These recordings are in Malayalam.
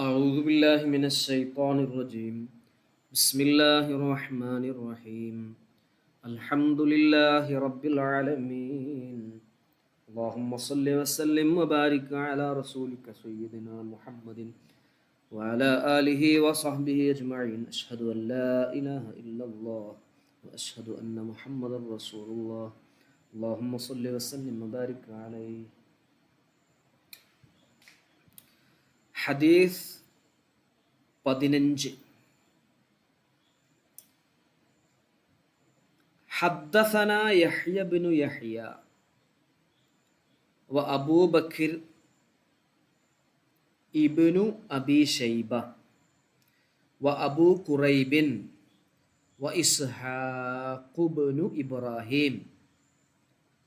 أعوذ بالله من الشيطان الرجيم. بسم الله الرحمن الرحيم. الحمد لله رب العالمين. اللهم صل وسلم وبارك على رسولك سيدنا محمد وعلى آله وصحبه أجمعين. أشهد أن لا إله إلا الله وأشهد أن محمدا رسول الله. اللهم صل وسلم وبارك عليه. ഹദീസ് 15. ഹദ്ദസനാ യഹ്യ ബിനു യഹ്യ വ അബൂ ബക്കർ ഇബ്നു അബീ ശൈബ വ അബൂ ഖുറൈബിൻ വ ഇസ്ഹാഖ് ഇബ്നു ഇബ്രാഹിം.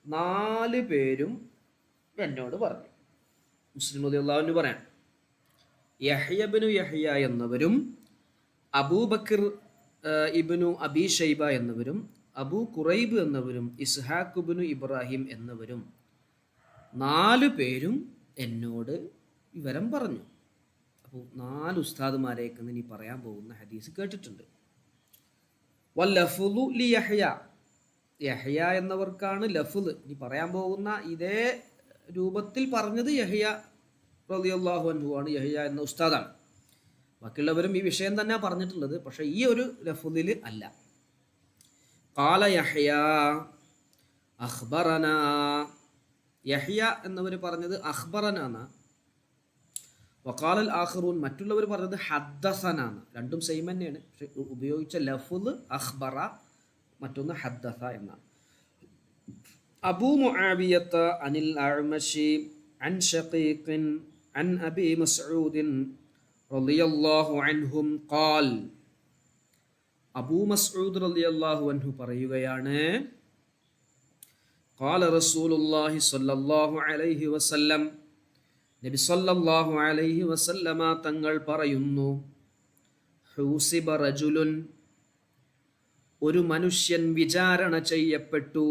4 പേരും എന്നോട് പറഞ്ഞു. മുസ്ലിം റളിയല്ലാഹു അൻഹു പറയാം, യഹ്യ ബിനു യഹ്യ എന്നവരും അബൂബക്കർ ഇബ്നു അബീ ഷൈബ എന്നവരും അബൂ ഖുറൈബ് എന്നവരും ഇസ്ഹാഖ് ഇബ്നു ഇബ്രാഹിം എന്നവരും 4 പേരും എന്നോട് വിവരം പറഞ്ഞു. അപ്പോൾ 4 ഉസ്താദുമാരെയൊക്കെ ഇനി പറയാൻ പോകുന്ന ഹദീസ് കേട്ടിട്ടുണ്ട്. വല്ലഫ്ളു ലി യഹ്യ, യഹ്യ എന്നവർക്കാണ് ലഫ്ള്. ഇനി പറയാൻ പോകുന്ന ഇതേ രൂപത്തിൽ പറഞ്ഞത് യഹ്യ റളിയല്ലാഹു അൻഹു ആണ്. യഹ്യ എന്ന ഉസ്താദാണ്. ബാക്കിയുള്ളവരും ഈ വിഷയം തന്നെ പറഞ്ഞിട്ടുള്ളത്, പക്ഷെ ഈ ഒരു ലഫ്ളിൽ അല്ല. ഖാല യഹ്യ അഖ്ബറനാ, യഹ്യ എന്നവർ പറഞ്ഞത് അഖ്ബറനാ എന്നാണ്. വഖാലൽ ആഖിറൂൻ, മറ്റുള്ളവർ പറഞ്ഞത് ഹദ്ദസന ആണ്. രണ്ടും സെയിം തന്നെയാണ്, പക്ഷെ ഉപയോഗിച്ച ലഫ്ള് അഖ്ബറ, മറ്റൊന്ന് ഹദ്ദസ എന്നാണ്. അബൂ മുആവിയത അനിൽ അഅ്മശി അൻ ശഖീഖിൻ عن أبي مسعود رضي الله عنهم قال, അബൂ മസ്ഊദ് റളിയല്ലാഹു അൻഹു പറയുകയാണ്, قال رسول الله صلى الله عليه وسلم, നബി സല്ലല്ലാഹു അലൈഹി വസല്ലമ തങ്ങൾ പറയുന്നു, ഹൂസിബ റജുലുൻ, ഒരു മനുഷ്യൻ വിചാരണ ചെയ്യപ്പെട്ടു,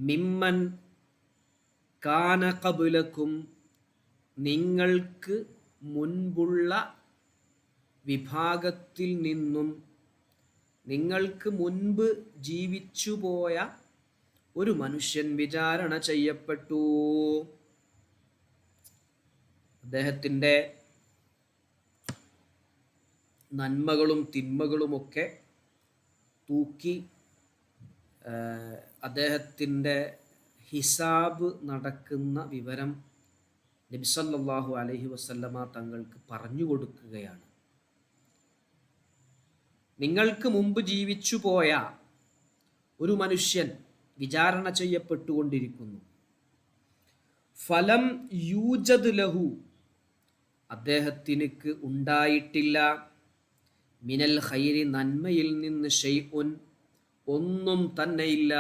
മിമ്മൻ കാന ഖബ്ലക്കും, നിങ്ങൾക്ക് മുൻപുള്ള വിഭാഗത്തിൽ നിന്നും, നിങ്ങൾക്ക് മുൻപ് ജീവിച്ചുപോയ ഒരു മനുഷ്യൻ വിചാരണ ചെയ്യപ്പെട്ടു. അദ്ദേഹത്തിൻ്റെ നന്മകളും തിന്മകളുമൊക്കെ തൂക്കി അദ്ദേഹത്തിൻ്റെ ഹിസാബ് നടക്കുന്ന വിവരം നബി സല്ലല്ലാഹു അലൈഹി വസല്ലമ തങ്ങൾക്ക് പറഞ്ഞു കൊടുക്കുകയാണ്. നിങ്ങൾക്ക് മുമ്പ് ജീവിച്ചു പോയ ഒരു മനുഷ്യൻ വിചാരണ ചെയ്യപ്പെട്ടുകൊണ്ടിരിക്കുന്നു. ഫലം യൂജദ് ലഹു, അദ്ദേഹത്തിനക്ക് ഉണ്ടായിട്ടില്ല, മിനൽ ഖൈരി, നന്മയിൽ നിന്ന് ഷൈഉൻ, ഒന്നും തന്നെയില്ല,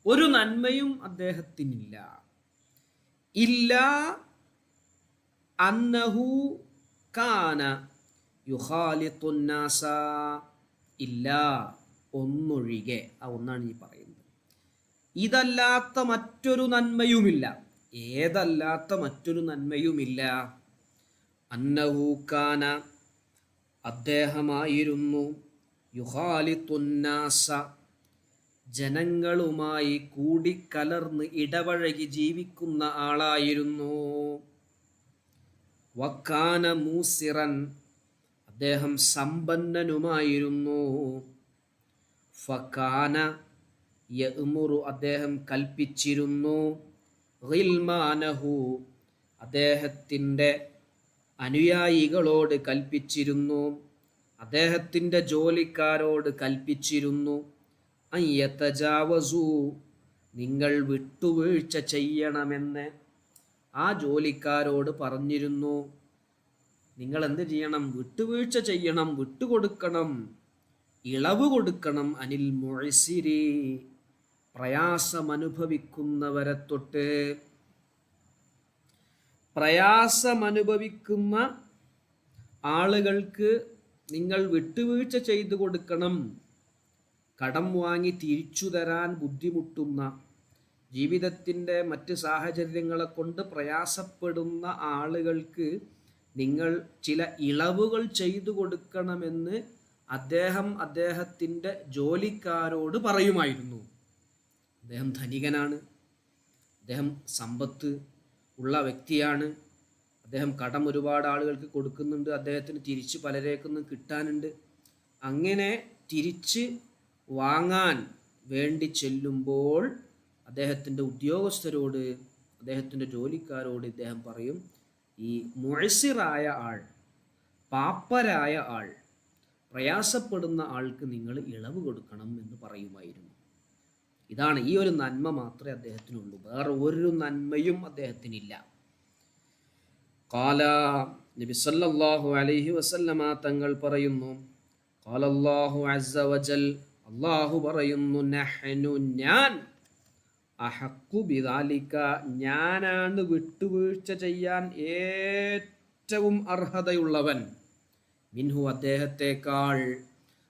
ഒരു നന്മയും അദ്ദേഹത്തിനില്ല. ഇല്ല അന്നഹു കാന യുഖാലിത്തുന്നാസ, ഇല്ല ഒന്നൊഴികെ, ആ ഒന്നാണ് ഈ പറയുന്നത്. ഇതല്ലാത്ത മറ്റൊരു നന്മയുമില്ല. ഏതല്ലാത്ത മറ്റൊരു നന്മയുമില്ല. അന്നഹു കാന, അദ്ദേഹമായിരുന്നു, യുഖാലിത്തുന്നാസ, ജനങ്ങളുമായി കൂടിക്കലർന്ന് ഇടപഴകി ജീവിക്കുന്ന ആളായിരുന്നു. വക്കാന മൂസിറൻ, അദ്ദേഹം സമ്പന്നനുമായിരുന്നു. ഫകാന യഅ്മുറു, അദ്ദേഹം കൽപ്പിച്ചിരുന്നു. ഗിൽമാനഹു, അദ്ദേഹത്തിൻ്റെ അനുയായികളോട് കൽപ്പിച്ചിരുന്നു, അദ്ദേഹത്തിൻ്റെ ജോലിക്കാരോട് കൽപ്പിച്ചിരുന്നു. അയ്യതജാവസു, നിങ്ങൾ വിട്ടുവീഴ്ച ചെയ്യണമെന്ന് ആ ജോലിക്കാരോട് പറഞ്ഞിരുന്നു. നിങ്ങൾ എന്ത് ചെയ്യണം? വിട്ടുവീഴ്ച ചെയ്യണം, വിട്ടുകൊടുക്കണം, ഇളവ് കൊടുക്കണം. അനിൽ മുഅ്സിരി, പ്രയാസമനുഭവിക്കുന്നവരെ തൊട്ട്, പ്രയാസമനുഭവിക്കുന്ന ആളുകൾക്ക് നിങ്ങൾ വിട്ടുവീഴ്ച ചെയ്തു കൊടുക്കണം. കടം വാങ്ങി തിരിച്ചു തരാൻ ബുദ്ധിമുട്ടുന്ന, ജീവിതത്തിൻ്റെ മറ്റ് സാഹചര്യങ്ങളെ കൊണ്ട് പ്രയാസപ്പെടുന്ന ആളുകൾക്ക് നിങ്ങൾ ചില ഇളവുകൾ ചെയ്തു കൊടുക്കണമെന്ന് അദ്ദേഹത്തിൻ്റെ ജോലിക്കാരോട് പറയുമായിരുന്നു. അദ്ദേഹം ധനികനാണ്, അദ്ദേഹം സമ്പത്ത് ഉള്ള വ്യക്തിയാണ്, അദ്ദേഹം കടം ഒരുപാട് ആളുകൾക്ക് കൊടുക്കുന്നുണ്ട്, അദ്ദേഹത്തിന് തിരിച്ച് പലരേക്കൊന്നും കിട്ടാനുണ്ട്. അങ്ങനെ തിരിച്ച് വാങ്ങാൻ വേണ്ടി ചെല്ലുമ്പോൾ അദ്ദേഹത്തിൻ്റെ ഉദ്യോഗസ്ഥരോട്, അദ്ദേഹത്തിൻ്റെ ജോലിക്കാരോട് ഇദ്ദേഹം പറയും, ഈ മുഅ്സിറായ ആൾ, പാപ്പരായ ആൾ, പ്രയാസപ്പെടുന്ന ആൾക്ക് നിങ്ങൾ ഇളവ് കൊടുക്കണം എന്ന് പറയുമായിരുന്നു. ഇതാണ്, ഈ ഒരു നന്മ മാത്രമേ അദ്ദേഹത്തിനുള്ളൂ, വേറെ ഒരു നന്മയും അദ്ദേഹത്തിനില്ല. ഖാല, നബി സല്ലല്ലാഹു അലൈഹി വസല്ലമ തങ്ങൾ പറയുന്നു, ഖാലല്ലാഹു അസ്സ വജൽ, അല്ലാഹു പറയുന്നു, നഹ്നു, ഞാൻ, അഹഖു ബിദാലിക, ഞാനാണ് വിട്ടുവീഴ്ച ചെയ്യാൻ ഏറ്റവും അർഹതയുള്ളവൻ, മിൻഹു, അദ്ദേഹത്തെക്കാൾ,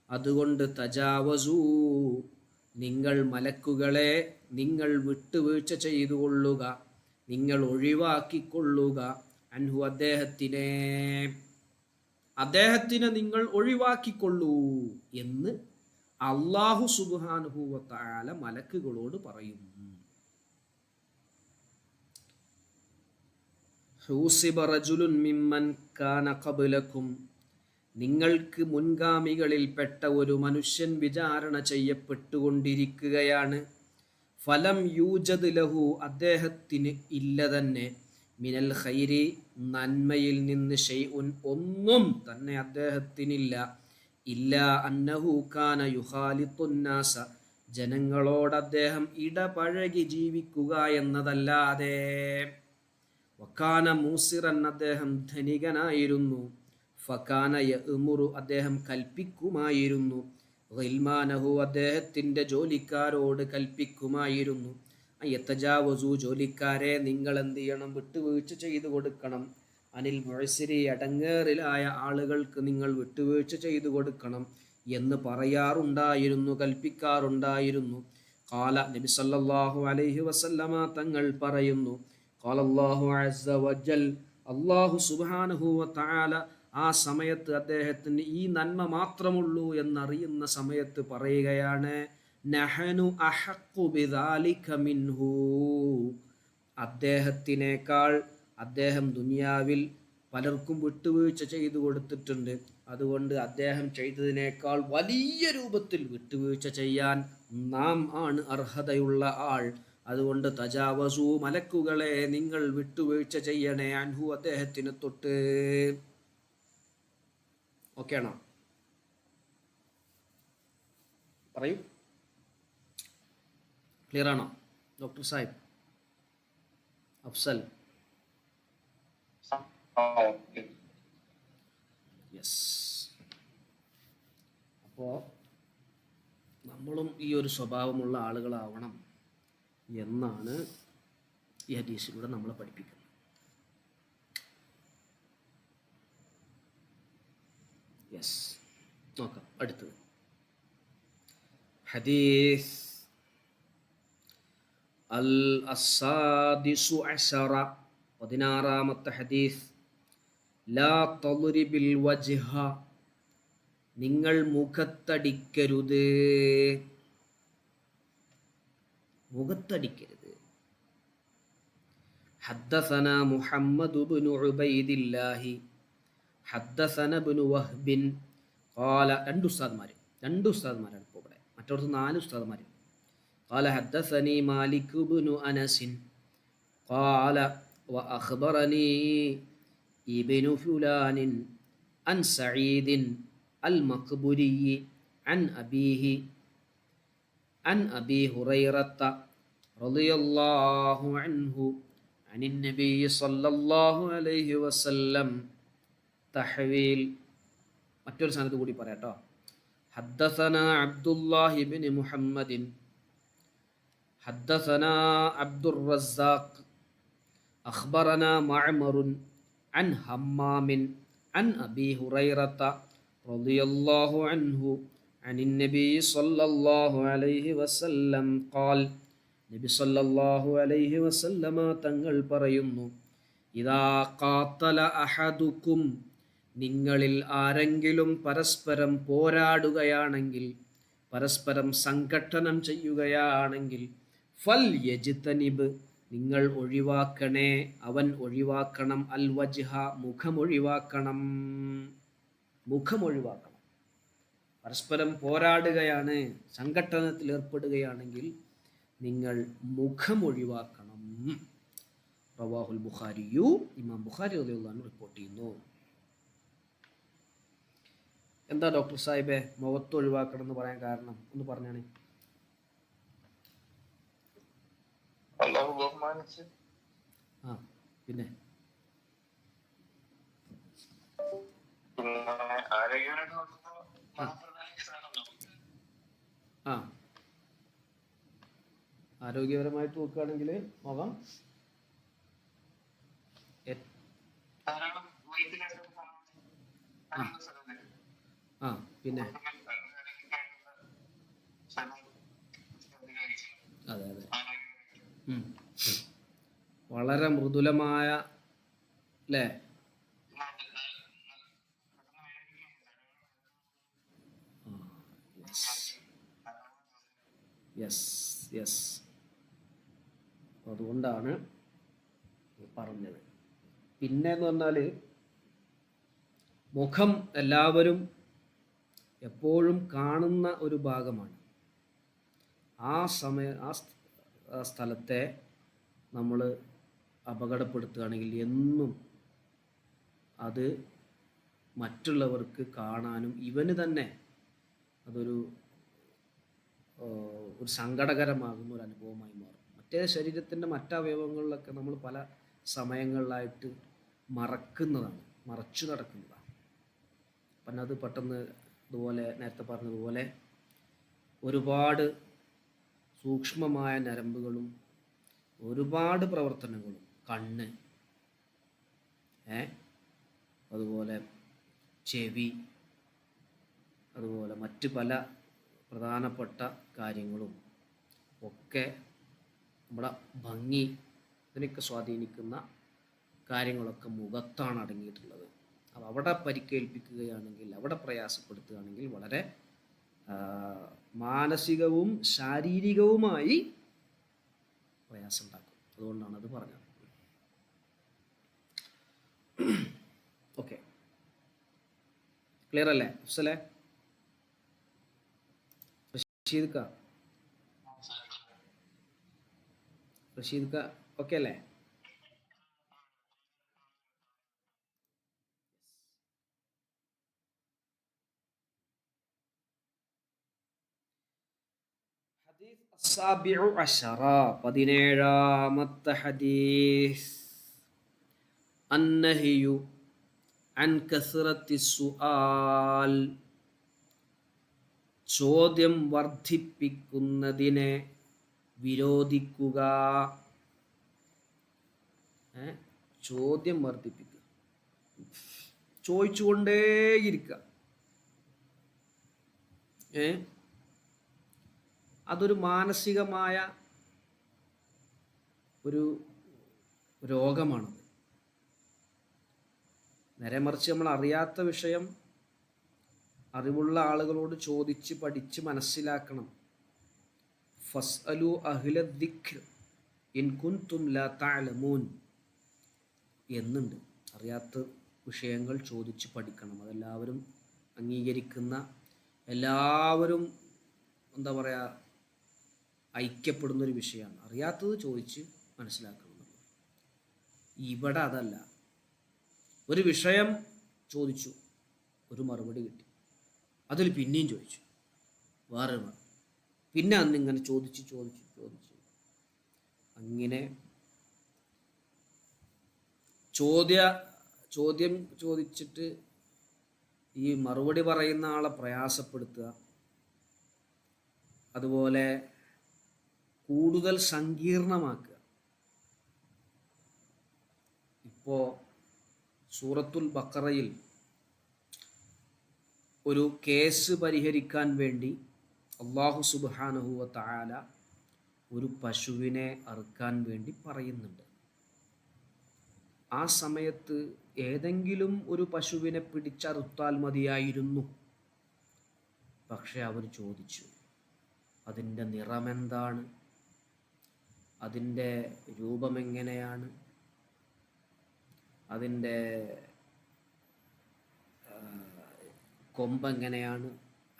അതുകൊണ്ട് തജാവസൂ, നിങ്ങൾ മലക്കുകളെ നിങ്ങൾ വിട്ടുവീഴ്ച ചെയ്തുകൊള്ളുക, നിങ്ങൾ ഒഴിവാക്കിക്കൊള്ളുക, അൻഹു, അദ്ദേഹത്തിനെ നിങ്ങൾ ഒഴിവാക്കിക്കൊള്ളൂ എന്ന് അല്ലാഹു സുബ്ഹാനഹു വ തആല മലക്കുകളോട് പറയും. ഹൂസിബ റജുലുൻ മിമ്മൻ കാന ഖബ്ലകും, നിങ്ങൾക്ക് മുൻഗാമികളിൽപ്പെട്ട ഒരു മനുഷ്യൻ വിചാരണ ചെയ്യപ്പെട്ടുകൊണ്ടിരിക്കുകയാണ്. ഫലം യൂജദ് ലഹു, അദ്ദേഹത്തിന് ഇല്ല തന്നെ, മിനൽ ഖൈരി, നന്മയിൽ നിന്ന്, ഷൈഉൻ, ഒന്നും തന്നെ അദ്ദേഹത്തിനില്ല, ഇല്ലാ അന്നഹു കാന യുഖാലിത്തുന്നാസ, ജനങ്ങളോട് അദ്ദേഹം ഇടപഴകി ജീവിക്കുക എന്നതല്ലാതെ, വകാന മൂസിറൻ, അദ്ദേഹം ധനികനായിരുന്നു, ഫകാന യഅ്മുറു, അദ്ദേഹം കൽപ്പിക്കുമായിരുന്നു, ഗിൽമാനഹു, അദ്ദേഹത്തിൻ്റെ ജോലിക്കാരോട് കൽപ്പിക്കുമായിരുന്നു, യതജാവസു, ജോലിക്കാരെ നിങ്ങൾ എന്ത് ചെയ്യണം, വിട്ടുവീഴ്ച ചെയ്തു കൊടുക്കണം, അനിൽ മുഅ്സിരി, അടങ്ങേറിലായ ആളുകൾക്ക് നിങ്ങൾ വിട്ടുവീഴ്ച ചെയ്തു കൊടുക്കണം എന്ന് പറയാറുണ്ടായിരുന്നു, കൽപ്പിക്കാറുണ്ടായിരുന്നു. ഖാല, നബി സല്ലല്ലാഹു അലൈഹി വസല്ലമ തങ്ങൾ പറയുന്നു, ഖാലല്ലാഹു അസ്സ വജൽ, അല്ലാഹു സുബ്ഹാനഹു വ തആല ആ സമയത്ത് അദ്ദേഹത്തിന് ഈ നന്മ മാത്രമുള്ളൂ എന്നറിയുന്ന സമയത്ത് പറയുകയാണ്, നഹനു അഹഖു ബിദാലിക മിൻഹു, അദ്ദേഹത്തിനേക്കാൾ, അദ്ദേഹം ദുനിയാവിൽ പലർക്കും വിട്ടുവീഴ്ച ചെയ്തു കൊടുത്തിട്ടുണ്ട്, അതുകൊണ്ട് അദ്ദേഹം ചെയ്തതിനേക്കാൾ വലിയ രൂപത്തിൽ വിട്ടുവീഴ്ച ചെയ്യാൻ നാം ആണ് അർഹതയുള്ള ആൾ. അതുകൊണ്ട് തജാവസു, മലക്കുകളെ നിങ്ങൾ വിട്ടുവീഴ്ച ചെയ്യണേ, അൻഹു, അദ്ദേഹത്തിന് തൊട്ട്. ഓക്കെ ആണോ? പറയൂ, ക്ലിയർ ആണോ ഡോക്ടർ സാഹിബ്, അഫ്സൽ? യെസ്. അപ്പോൾ നമ്മളും ഈ ഒരു സ്വഭാവമുള്ള ആളുകളാവണം എന്നാണ് ഈ ഹദീസിലൂടെ നമ്മളെ പഠിപ്പിക്കുന്നത്. യെസ്, നോക്കാം അടുത്തത്. ഹദീസ് അൽ അസാദിസു അശറ, 16ാമത്തെ ഹദീസ്. ലാ തദ്രിബിൽ വജ്ഹ, നിങ്ങൾ മുഖത്തടിക്കരുത്, മുഖത്തടിക്കരുത്. ഹദ്ദസന മുഹമ്മദ് ഇബ്നു ഉബൈദില്ലാഹി ഹദ്ദസന ഇബ്നു വഹ്ബിൻ ഖാല, രണ്ട് ഉസ്താദ്മാരാണ് ഇപ്പോൾ ഇവിടെ, മറ്റോടത്ത് 4 ഉസ്താദ്മാർ. ഖാല ഹദ്ദസനി മാലിക് ഇബ്നു അനസ് ഖാല വഅഖ്ബറനി ഇബ്നു ഫുലാൻ അൻ സഈദ് അൽ മഖ്ബുരി അൻ അബീഹി അൻ അബീ ഹുറൈറത്ത റളിയല്ലാഹു അൻഹു അനിൻ നബി സല്ലല്ലാഹു അലൈഹി വസല്ലം തഹ്വീൽ. മറ്റൊരു സ്ഥാനത്ത് കൂടി പറയാട്ടോ. ഹദ്ദസനാ അബ്ദുല്ലാഹി ഇബ്നു മുഹമ്മദിൻ ഹദ്ദസനാ അബ്ദുർ റസ്സാഖ് അഖ്ബറനാ മഅ്മറുൻ അൻ ഹമ്മാമിൻ അൻ അബീ ഹുറൈറത്ത റളിയല്ലാഹു അൻഹു അനിൻ നബി സല്ലല്ലാഹു അലൈഹി വസല്ലം ഖാൽ, നബി സല്ലല്ലാഹു അലൈഹി വസല്ലമ തങ്ങൾ പറയുന്നു, ഇദാ ഖാതല അഹദുക്കും, നിങ്ങളിൽ ആരെങ്കിലും പരസ്പരം പോരാടുകയാണെങ്കിൽ, പരസ്പരം സംഘട്ടനം ചെയ്യുകയാണെങ്കിൽ, ഫൽ യജ്തനിബ്, നിങ്ങൾ ഒഴിവാക്കണേ, അവൻ ഒഴിവാക്കണം, അൽ വജ്ഹ, മുഖമൊഴിവാക്കണം, മുഖമൊഴിവാക്കണം. പരസ്പരം പോരാടുകയാണ്, സംഘട്ടനത്തിൽ ഏർപ്പെടുകയാണെങ്കിൽ നിങ്ങൾ മുഖമൊഴിവാക്കണം. റവാഹുൽ ബുഖാരിയു, ഇമാം ബുഖാരി റളിയല്ലാഹു അൻഹു റിപ്പോർട്ട് ചെയ്യുന്നു. എന്താ ഡോക്ടർ സാഹിബെ മുഖത്ത് ഒഴിവാക്കണം എന്ന് പറയാൻ കാരണം ഒന്ന് പറഞ്ഞാണ്. അല്ലാഹു ബഹുമാനിച്ച്. പിന്നെ ആരോഗ്യപരമായിട്ട് നോക്കുകയാണെങ്കിൽ മുഖം പിന്നെ അതെ അതെ വളരെ മൃദുലമായ അല്ലേ, യെസ് യെസ്. അതുകൊണ്ടാണ് പറഞ്ഞത്. പിന്നെ എന്ന് പറഞ്ഞാൽ മുഖം എല്ലാവരും എപ്പോഴും കാണുന്ന ഒരു ഭാഗമാണ്. ആ സ്ഥലത്തെ നമ്മൾ അപകടപ്പെടുത്തുകയാണെങ്കിൽ എന്നും അത് മറ്റുള്ളവർക്ക് കാണാനും ഇവന് തന്നെ അതൊരു സങ്കടകരമാകുന്ന ഒരു അനുഭവമായി മാറും. മറ്റേ ശരീരത്തിൻ്റെ മറ്റവയവങ്ങളിലൊക്കെ നമ്മൾ പല സമയങ്ങളിലായിട്ട് മറച്ചു നടക്കുന്നതാണ്. അപ്പം അത് പെട്ടെന്ന് ഇതുപോലെ നേരത്തെ പറഞ്ഞതുപോലെ ഒരുപാട് സൂക്ഷ്മമായ നരമ്പുകളും ഒരുപാട് പ്രവർത്തനങ്ങളും, കണ്ണ്, അതുപോലെ ചെവി, അതുപോലെ മറ്റ് പല പ്രധാനപ്പെട്ട കാര്യങ്ങളും ഒക്കെ നമ്മുടെ ഭംഗി ഇതിനൊക്കെ സ്വാധീനിക്കുന്ന കാര്യങ്ങളൊക്കെ മുഖത്താണ് അടങ്ങിയിട്ടുള്ളത്. അത് അവിടെ പരിക്കേൽപ്പിക്കുകയാണെങ്കിൽ, അവിടെ പ്രയാസപ്പെടുത്തുകയാണെങ്കിൽ വളരെ മാനസികവും ശാരീരികവുമായി പ്രയാസം ഉണ്ടാക്കും. അതുകൊണ്ടാണ് അത് പറഞ്ഞത്. ഓക്കെ, ക്ലിയർ അല്ലേ അഫ്സലെ? റഷീദ് ക ഓക്കെ അല്ലേ? السابع عشر 17ാമത്തെ ഹദീസ്, അന്നഹിയു അൻ കസ്റത്തി സുആൽ, ചോദ്യം വർദ്ധിപ്പിക്കുന്നതിനെ വിരോധിക്കുക. ചോദ്യം വർദ്ധിപ്പിക്കുക, ചോദിച്ചുകൊണ്ടേയിരിക്കുക. അതൊരു മാനസികമായ ഒരു രോഗമാണ്. നേരെ മറിച്ച് നമ്മൾ അറിയാത്ത വിഷയം അറിവുള്ള ആളുകളോട് ചോദിച്ച് പഠിച്ച് മനസ്സിലാക്കണം. ഫസ്അലു അഹ്ല ദിക്ർ ഇൻ കുൻതും ലാ തഅലമൂൻ എന്നുണ്ട്. അറിയാത്ത വിഷയങ്ങൾ ചോദിച്ച് പഠിക്കണം. അതെല്ലാവരും അംഗീകരിക്കുന്ന, എല്ലാവരും എന്താ പറയുക, ഐക്യപ്പെടുന്നൊരു വിഷയമാണ്. അറിയാത്തത് ചോദിച്ച് മനസ്സിലാക്കണം. ഇവിടെ അതല്ല. ഒരു വിഷയം ചോദിച്ചു, ഒരു മറുപടി കിട്ടി, അതിൽ പിന്നെയും ചോദിച്ചു, വേറെ മറുപടി, പിന്നെ അന്നിങ്ങനെ ചോദിച്ച് അങ്ങനെ ചോദ്യം ചോദിച്ചിട്ട് ഈ മറുപടി പറയുന്ന ആളെ പ്രയാസപ്പെടുത്തുക, അതുപോലെ കൂടുതൽ സങ്കീർണമാക്കുക. ഇപ്പോൾ സൂറത്തുൽ ബഖറയിൽ ഒരു കേസ് പരിഹരിക്കാൻ വേണ്ടി അല്ലാഹു സുബ്ഹാനഹു വ തആല ഒരു പശുവിനെ അറുക്കാൻ വേണ്ടി പറയുന്നുണ്ട്. ആ സമയത്ത് ഏതെങ്കിലും ഒരു പശുവിനെ പിടിച്ചറുത്താൽ മതിയായിരുന്നു. പക്ഷെ അവർ ചോദിച്ചു, അതിൻ്റെ നിറമെന്താണ്, അതിൻ്റെ രൂപമെങ്ങനെയാണ്, അതിൻ്റെ കൊമ്പെങ്ങനെയാണ്,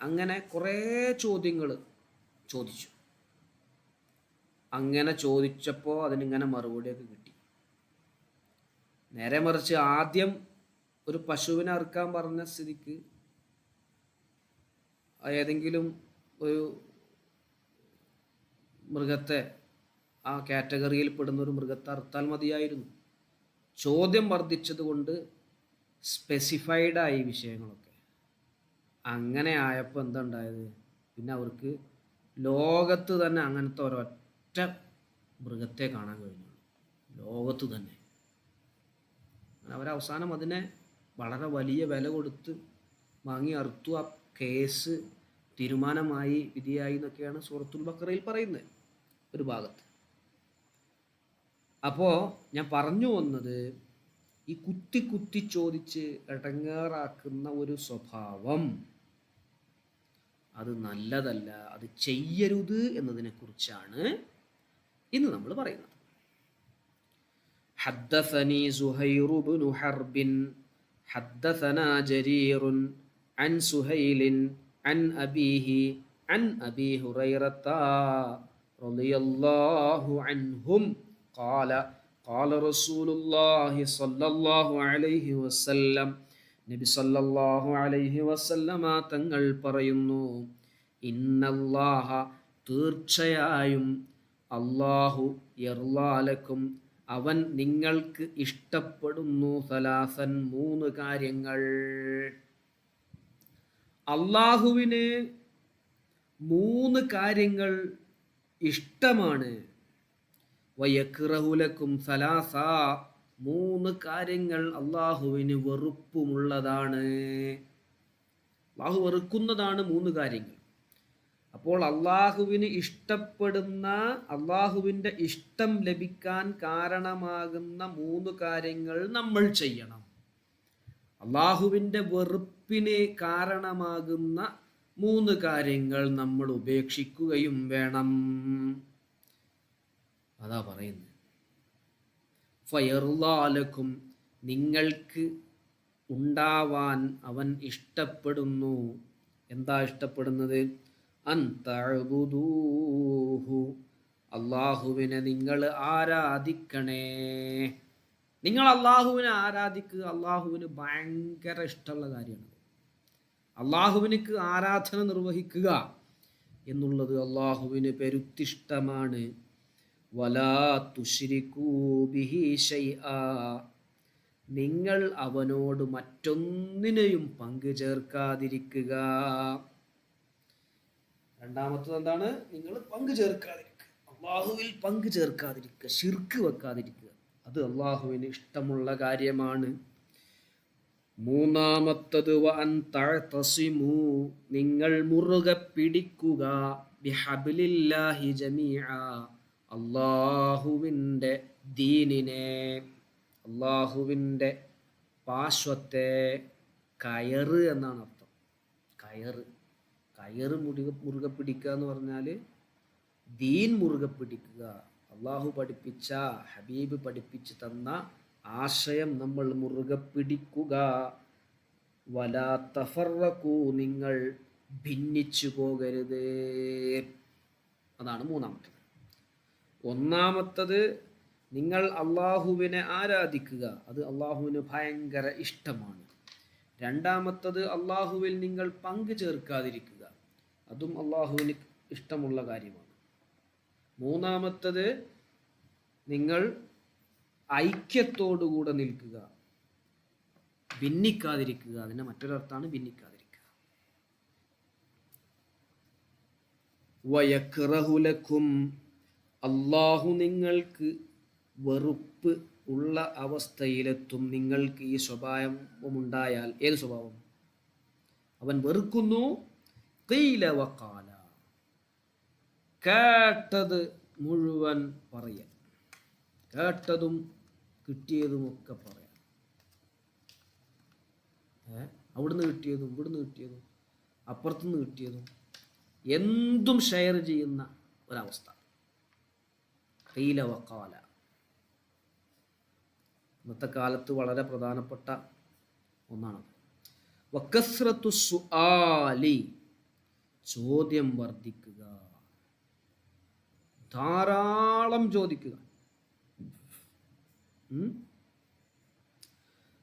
അങ്ങനെ കുറേ ചോദ്യങ്ങൾ ചോദിച്ചു. അങ്ങനെ ചോദിച്ചപ്പോൾ അതിനിങ്ങനെ മറുപടിയൊക്കെ കിട്ടി. നേരെ മറിച്ച് ആദ്യം ഒരു പശുവിനെ അറുക്കാൻ പറഞ്ഞ സ്ഥിതിക്ക് ഏതെങ്കിലും ഒരു മൃഗത്തെ, ആ കാറ്റഗറിയിൽ പെടുന്ന ഒരു മൃഗത്തെ അറുത്താൽ മതിയായിരുന്നു. ചോദ്യം വർദ്ധിച്ചത് കൊണ്ട് സ്പെസിഫൈഡായി വിഷയങ്ങളൊക്കെ. അങ്ങനെ ആയപ്പോൾ എന്താ ഉണ്ടായത്? പിന്നെ അവർക്ക് ലോകത്ത് തന്നെ അങ്ങനത്തെ ഒരൊറ്റ മൃഗത്തെ കാണാൻ കഴിഞ്ഞു, ലോകത്ത് തന്നെ. അവരവസാനം അതിനെ വളരെ വലിയ വില കൊടുത്ത് വാങ്ങി അറുത്തു. ആ കേസ് തീരുമാനമായി, വിധിയായി എന്നൊക്കെയാണ് സൂറത്തുൽ ബഖറയിൽ പറയുന്നത് ഒരു ഭാഗത്ത്. അപ്പോൾ ഞാൻ പറഞ്ഞു വന്നത്, ഈ കുത്തി കുത്തി ചോദിച്ച് ഇടങ്ങേറാക്കുന്ന ഒരു സ്വഭാവം അത് നല്ലതല്ല, അത് ചെയ്യരുത് എന്നതിനെക്കുറിച്ചാണ് ഇന്ന് നമ്മൾ പറയുന്നത്. حدثني زهير بن حرب حدثنا جرير عن سهيل عن أبيه عن أبي هريرة رضي الله عنهم قال قال رسول الله صلى الله عليه وسلم നബി സല്ലല്ലാഹു അലൈഹി വസല്ലമ തങ്ങൾ പറയുന്നു, ഇന്നല്ലാഹ തീർച്ചയായും അല്ലാഹു യർലാലക്കും അവൻ നിങ്ങൾക്ക് ഇഷ്ടപ്പെടുന്നു സലാസൻ മൂന്ന് കാര്യങ്ങൾ. അല്ലാഹുവിന് മൂന്ന് കാര്യങ്ങൾ ഇഷ്ടമാണ്. വയക്റഹുലക്കും സലാസ, മൂന്ന് കാര്യങ്ങൾ അള്ളാഹുവിന് വെറുപ്പുമുള്ളതാണ്. അള്ളാഹു വെറുക്കുന്നതാണ് മൂന്ന് കാര്യങ്ങൾ. അപ്പോൾ അള്ളാഹുവിന് ഇഷ്ടപ്പെടുന്ന, അള്ളാഹുവിൻ്റെ ഇഷ്ടം ലഭിക്കാൻ കാരണമാകുന്ന മൂന്ന് കാര്യങ്ങൾ നമ്മൾ ചെയ്യണം. അള്ളാഹുവിൻ്റെ വെറുപ്പിന് കാരണമാകുന്ന മൂന്ന് കാര്യങ്ങൾ നമ്മൾ ഉപേക്ഷിക്കുകയും വേണം. അതാ പറയുന്നത്. ഫയർലാലക്കും, നിങ്ങൾക്ക് ഉണ്ടാവാൻ അവൻ ഇഷ്ടപ്പെടുന്നു. എന്താ ഇഷ്ടപ്പെടുന്നത്? അൻതഅ്ബുദൂഹു, അള്ളാഹുവിനെ നിങ്ങൾ ആരാധിക്കണേ. നിങ്ങൾ അള്ളാഹുവിനെ ആരാധിക്കുക. അള്ളാഹുവിന് ഭയങ്കര ഇഷ്ടമുള്ള കാര്യമാണ്. അള്ളാഹുവിനക്ക് ആരാധന നിർവഹിക്കുക എന്നുള്ളത് അള്ളാഹുവിന് പെരുത്തിഷ്ടമാണ്. വലാ തുശ്രികൂ ബിഹി ശൈആ, നിങ്ങൾ അവനോട് മറ്റൊന്നിനെയും പങ്കു ചേർക്കാതിരിക്കുക. രണ്ടാമത്തത് എന്താണ്? നിങ്ങൾ പങ്കു ചേർക്കാതിരിക്കുക, അള്ളാഹുവിൽ പങ്കു ചേർക്കാതിരിക്കുക, ശിർക്ക് വെക്കാതിരിക്കുക. അത് അള്ളാഹുവിന് ഇഷ്ടമുള്ള കാര്യമാണ്. മൂന്നാമത്തത് വഅൻ തഅ്തസിമൂ, നിങ്ങൾ മുറുകെ പിടിക്കുക, ബിഹബ്ലില്ലാഹി ജമീഅ, അള്ളാഹുവിൻ്റെ ദീനിനെ, അള്ളാഹുവിൻ്റെ പാശ്വത്തെ. കയറ് എന്നാണ് അർത്ഥം. കയറ് മുറുകെ പിടിക്കുക എന്ന് പറഞ്ഞാൽ ദീൻ മുറുകെ പിടിക്കുക. അള്ളാഹു പഠിപ്പിച്ച, ഹബീബ് പഠിപ്പിച്ചു തന്ന ആശയം നമ്മൾ മുറുകെ പിടിക്കുക. വലാ തഫറഖൂ, നിങ്ങൾ ഭിന്നിച്ചു പോകരുത്. അതാണ് മൂന്നാമത്തത്. ഒന്നാമത്തത് നിങ്ങൾ അള്ളാഹുവിനെ ആരാധിക്കുക, അത് അള്ളാഹുവിന് ഭയങ്കര ഇഷ്ടമാണ്. രണ്ടാമത്തത് അള്ളാഹുവിൽ നിങ്ങൾ പങ്കു ചേർക്കാതിരിക്കുക, അതും അള്ളാഹുവിന് ഇഷ്ടമുള്ള കാര്യമാണ്. മൂന്നാമത്തത് നിങ്ങൾ ഐക്യത്തോടുകൂടെ നിൽക്കുക, ഭിന്നിക്കാതിരിക്കുക. അതിൻ്റെ മറ്റൊരർത്ഥാണ് ഭിന്നിക്കാതിരിക്കുക. വയക്റഹുലക്കും, അള്ളാഹു നിങ്ങൾക്ക് വെറുപ്പ് ഉള്ള അവസ്ഥയിലെത്തും. നിങ്ങൾക്ക് ഈ സ്വഭാവമുണ്ടായാൽ, ഏത് സ്വഭാവം? അവൻ വെറുക്കുന്നു. ഖീല വഖാല, കേട്ടത് മുഴുവൻ പറയാൻ, കേട്ടതും കിട്ടിയതുമൊക്കെ പറയാം. അവിടുന്ന് കിട്ടിയതും ഇവിടുന്ന് കിട്ടിയതും അപ്പുറത്തുനിന്ന് കിട്ടിയതും എന്തും ഷെയർ ചെയ്യുന്ന ഒരവസ്ഥ. ഖീല വഖാല. ഇന്നത്തെ കാലത്ത് വളരെ പ്രധാനപ്പെട്ട ഒന്നാണ്. വകസ്റത്തു സുആലി, ചോദ്യം വർദ്ധിക്കുക, ധാരാളം ചോദിക്കുക.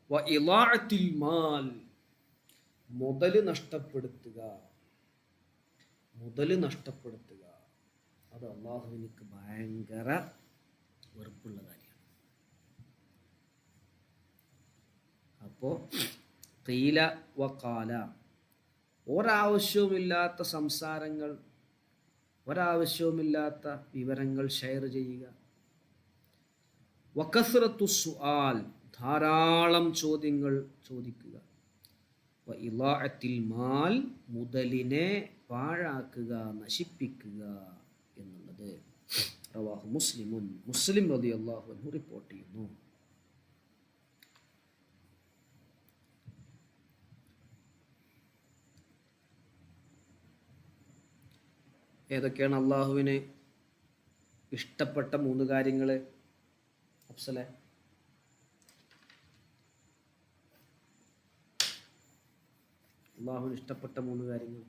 വഇളാഅത്തിൽ മാൽ, മുതല് നഷ്ടപ്പെടുത്തുക. അത് അള്ളാഹുവിനിക്ക് ഭയങ്കര വെറുപ്പുള്ള കാര്യമാണ്. അപ്പോൾ ഖീല വഖാല, ഒരാവശ്യവുമില്ലാത്ത സംസാരങ്ങൾ, ഒരാവശ്യവുമില്ലാത്ത വിവരങ്ങൾ ഷെയർ ചെയ്യുക. വകസ്റത്തു സുആൽ, ധാരാളം ചോദ്യങ്ങൾ ചോദിക്കുക. വഇളാഅത്തിൽ മാൽ, മുതലിനെ പാഴാക്കുക, നശിപ്പിക്കുക എന്നുള്ളത്. റവാഹു മുസ്ലിമുൻ, മുസ്ലിം റളിയല്ലാഹു അൻഹു റിപ്പോർട്ട് ചെയ്യുന്നു. ഏതൊക്കെയാണ് അള്ളാഹുവിന് ഇഷ്ടപ്പെട്ട 3 കാര്യങ്ങൾ? അഫ്സലെ, അള്ളാഹുവിന് ഇഷ്ടപ്പെട്ട 3 കാര്യങ്ങൾ.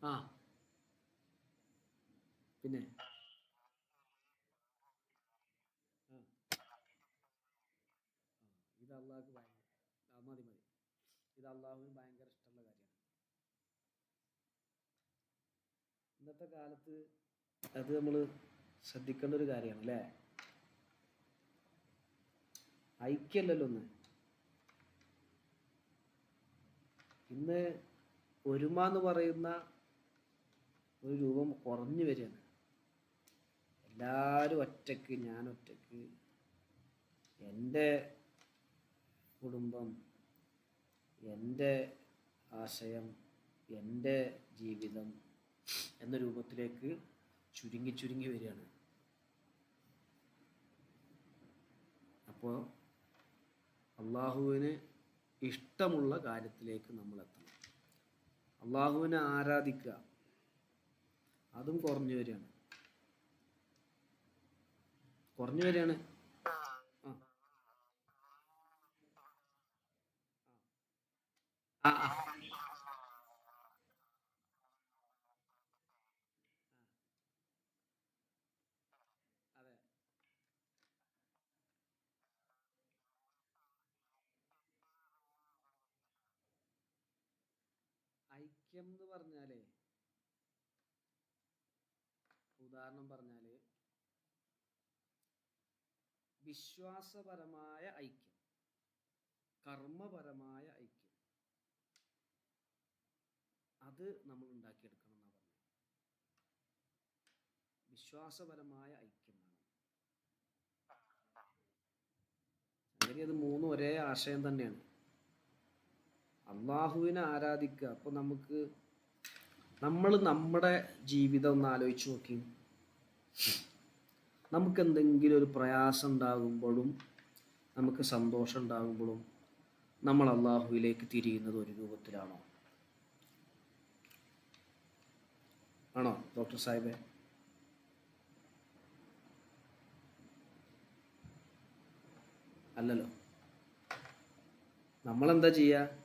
ആ, പിന്നെ ഇത് അള്ളാഹ്ക്ക് ഭയങ്കര, മതി ഇത് അള്ളാഹുവിന് ഭയങ്കര ഇഷ്ടമുള്ള കാര്യമാണ്. ഇന്നത്തെ കാലത്ത് അത് നമ്മൾ ശ്രദ്ധിക്കേണ്ട ഒരു കാര്യമാണ് അല്ലേ? ഐക്യമല്ലല്ലോ ഒന്ന്. ഇന്ന് ഒരുമ എന്ന് പറയുന്ന ഒരു രൂപം കുറഞ്ഞു വരികയാണ്. എല്ലാവരും ഒറ്റക്ക്, ഞാൻ ഒറ്റക്ക്, എൻ്റെ കുടുംബം, എൻ്റെ ആശയം, എൻ്റെ ജീവിതം എന്ന രൂപത്തിലേക്ക് ചുരുങ്ങി വരികയാണ്. അപ്പോൾ അള്ളാഹുവിന് ഇഷ്ടമുള്ള കാര്യത്തിലേക്ക് നമ്മൾ എത്തണം. അള്ളാഹുവിനെ ആരാധിക്കുക, അതും കുറഞ്ഞു വരികയാണ്. അതെ, ഐക്യം എന്ന് പറഞ്ഞാലേ, ഉദാഹരണം പറഞ്ഞാല് വിശ്വാസപരമായ ഐക്യം, കർമ്മപരമായ ഐക്യം, അത് നമ്മൾ ഉണ്ടാക്കിയെടുക്കണം എന്നാണ് പറഞ്ഞത്. വിശ്വാസപരമായ ഐക്യം വേണം. അങ്ങനെ അത് 3 ഒരേ ആശയം തന്നെയാണ്. അള്ളാഹുവിനെ ആരാധിക്കുക. അപ്പോൾ നമ്മൾ നമ്മുടെ ജീവിതം ഒന്ന് ആലോചിച്ച് നോക്കി. നമുക്ക് എന്തെങ്കിലും ഒരു പ്രയാസം ഉണ്ടാകുമ്പോഴും നമുക്ക് സന്തോഷം ഉണ്ടാകുമ്പോഴും നമ്മൾ അള്ളാഹുവിലേക്ക് തിരിയുന്നത് ഒരു രൂപത്തിലാണോ? ആണോ ഡോക്ടർ സാഹിബേ? അല്ലല്ലോ. നമ്മളെന്താ ചെയ്യുക?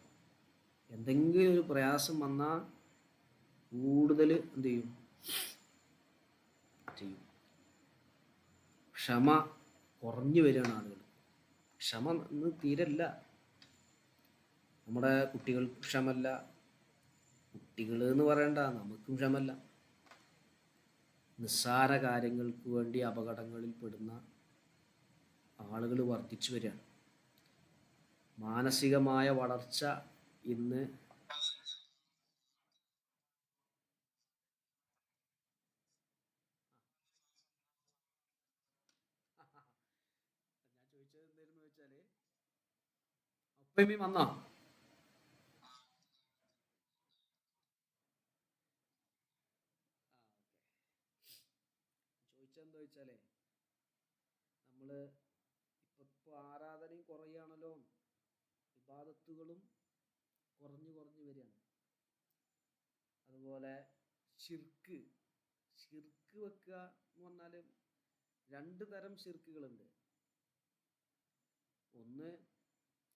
എന്തെങ്കിലും ഒരു പ്രയാസം വന്നാൽ കൂടുതൽ എന്ത് ചെയ്യും? ക്ഷമ കുറഞ്ഞു വരികയാണ് ആളുകൾ. ക്ഷമ ഇന്ന് തീരല്ല. നമ്മുടെ കുട്ടികൾക്ക് ക്ഷമല്ല, കുട്ടികൾ എന്ന് പറയണ്ട, നമുക്കും ക്ഷമല്ല. നിസ്സാര കാര്യങ്ങൾക്ക് വേണ്ടി അപകടങ്ങളിൽ പെടുന്ന ആളുകൾ വർദ്ധിച്ചു വരികയാണ്. മാനസികമായ വളർച്ച ഇന്ന് വെച്ചാല് ഉപ്പയും വന്നോ? ചോദിച്ചെന്താ വെച്ചാലേ നമ്മള് ഇപ്പൊ ആരാധനയും കുറയാണല്ലോ, ഇബാദത്തുകളും കുറഞ്ഞു കുറഞ്ഞു വരികയാണ്. അതുപോലെ ഷിർക്ക് ഷിർക്ക് വെക്കുക എന്ന് പറഞ്ഞാൽ രണ്ട് തരം ഷിർക്കുകളുണ്ട്. ഒന്ന്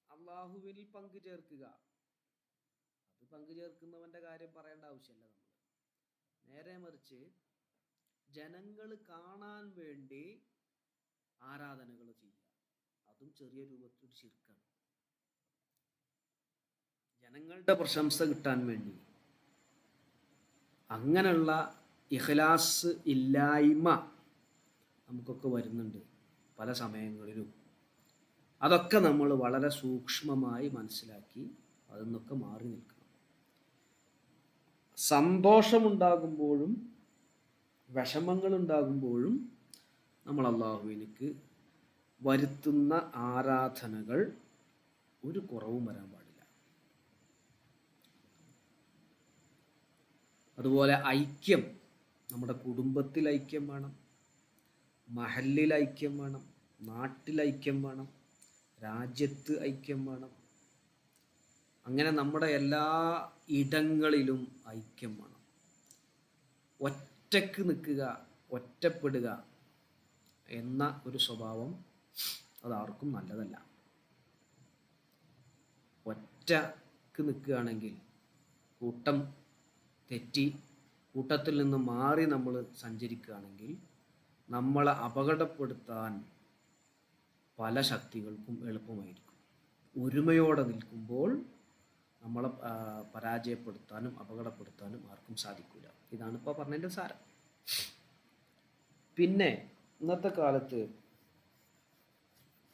അള്ളാഹുവിൽ പങ്കു ചേർക്കുക. അത് പങ്കു ചേർക്കുന്നവന്റെ കാര്യം പറയേണ്ട ആവശ്യമല്ല. നമ്മൾ നേരെ മറിച്ച് ജനങ്ങൾ കാണാൻ വേണ്ടി ആരാധനകൾ ചെയ്യുക, അതും ചെറിയ രൂപത്തിൽ ഷിർക്കാണ്. ജനങ്ങളുടെ പ്രശംസ കിട്ടാൻ വേണ്ടി അങ്ങനെയുള്ള ഇഖ്ലാസ് ഇല്ലായ്മ നമുക്കൊക്കെ വരുന്നുണ്ട് പല സമയങ്ങളിലും. അതൊക്കെ നമ്മൾ വളരെ സൂക്ഷ്മമായി മനസ്സിലാക്കി അതിൽ നിന്നൊക്കെ മാറി നിൽക്കണം. സന്തോഷമുണ്ടാകുമ്പോഴും വിഷമങ്ങളുണ്ടാകുമ്പോഴും നമ്മൾ അള്ളാഹുവിലേക്ക് വരുത്തുന്ന ആരാധനകൾ ഒരു കുറവും വരാൻ പാടില്ല. അതുപോലെ ഐക്യം, നമ്മുടെ കുടുംബത്തിൽ ഐക്യം വേണം, മഹല്ലിൽ ഐക്യം വേണം, നാട്ടിൽ ഐക്യം വേണം, രാജ്യത്ത് ഐക്യം വേണം. അങ്ങനെ നമ്മുടെ എല്ലാ ഇടങ്ങളിലും ഐക്യം വേണം. ഒറ്റക്ക് നിൽക്കുക, ഒറ്റപ്പെടുക എന്ന ഒരു സ്വഭാവം അതാർക്കും നല്ലതല്ല. ഒറ്റക്ക് നിൽക്കുകയാണെങ്കിൽ കൂട്ടം തെറ്റി കൂട്ടത്തിൽ നിന്ന് മാറി നമ്മൾ സഞ്ചരിക്കുകയാണെങ്കിൽ നമ്മളെ അപകടപ്പെടുത്താൻ പല ശക്തികൾക്കും എളുപ്പമായിരിക്കും. ഒരുമയോടെ നിൽക്കുമ്പോൾ നമ്മളെ പരാജയപ്പെടുത്താനും അപകടപ്പെടുത്താനും ആർക്കും സാധിക്കില്ല. ഇതാണ് ഇപ്പോൾ പറഞ്ഞതിൻ്റെ സാരം. പിന്നെ ഇന്നത്തെ കാലത്ത്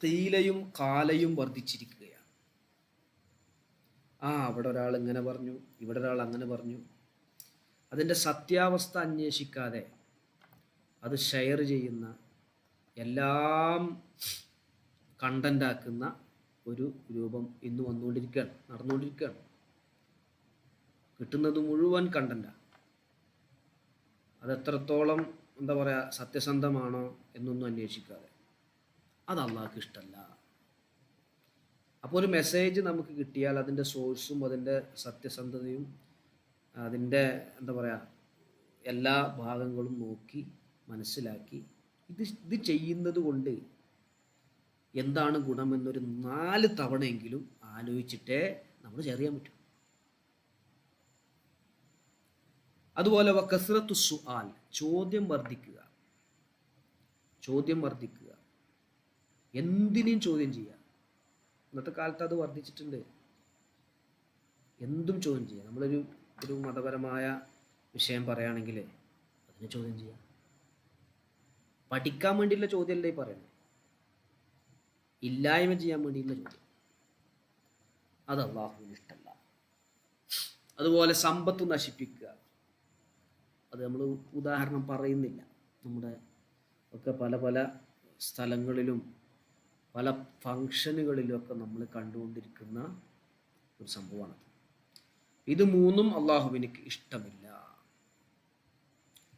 തേയിലയും കാലയും വർദ്ധിച്ചിരിക്കുകയാണ്. അവിടെ ഒരാൾ ഇങ്ങനെ പറഞ്ഞു, ഇവിടെ ഒരാൾ അങ്ങനെ പറഞ്ഞു. അതിൻ്റെ സത്യാവസ്ഥ അന്വേഷിക്കാതെ അത് ഷെയർ ചെയ്യുന്ന, എല്ലാം കണ്ടൻ്റാക്കുന്ന ഒരു രൂപം ഇന്ന് നടന്നുകൊണ്ടിരിക്കുകയാണ്. കിട്ടുന്നത് മുഴുവൻ കണ്ടൻ്റാണ്. അതെത്രത്തോളം സത്യസന്ധമാണോ എന്നൊന്നും അന്വേഷിക്കാതെ. അത് അള്ളാഹ്ക്ക് ഇഷ്ടമല്ല. അപ്പോൾ ഒരു മെസ്സേജ് നമുക്ക് കിട്ടിയാൽ അതിൻ്റെ സോഴ്സും അതിൻ്റെ സത്യസന്ധതയും അതിൻ്റെ എല്ലാ ഭാഗങ്ങളും നോക്കി മനസ്സിലാക്കി ഇത് ചെയ്യുന്നത് കൊണ്ട് എന്താണ് ഗുണമെന്നൊരു 4 തവണയെങ്കിലും ആലോചിച്ചിട്ടേ നമ്മൾ ചെയ്യാൻ പറ്റും. അതുപോലെ വകസ്റത്തു സുആൽ, ചോദ്യം വർദ്ധിക്കുക. എന്തിനും ചോദ്യം ചെയ്യുക. ഇന്നത്തെ കാലത്ത് അത് വർദ്ധിച്ചിട്ടുണ്ട്. എന്തും ചോദ്യം ചെയ്യുക. നമ്മളൊരു മതപരമായ വിഷയം പറയുകയാണെങ്കിൽ അതിനെ ചോദ്യം ചെയ്യുക. പഠിക്കാൻ വേണ്ടിയുള്ള ചോദ്യമല്ലേ ഈ പറയുന്നത്, ഇല്ലായ്മ ചെയ്യാൻ വേണ്ടിയുള്ള ചോദ്യം. അത് അള്ളാഹുവിന് ഇഷ്ടമല്ല. അതുപോലെ സമ്പത്ത് നശിപ്പിക്കുക. അത് നമ്മൾ ഉദാഹരണം പറയുന്നില്ല. നമ്മുടെ ഒക്കെ പല സ്ഥലങ്ങളിലും പല ഫങ്ഷനുകളിലുമൊക്കെ നമ്മൾ കണ്ടുകൊണ്ടിരിക്കുന്ന ഒരു സംഭവമാണ്. ഇത് മൂന്നും അള്ളാഹുവിനക്ക് ഇഷ്ടമില്ല.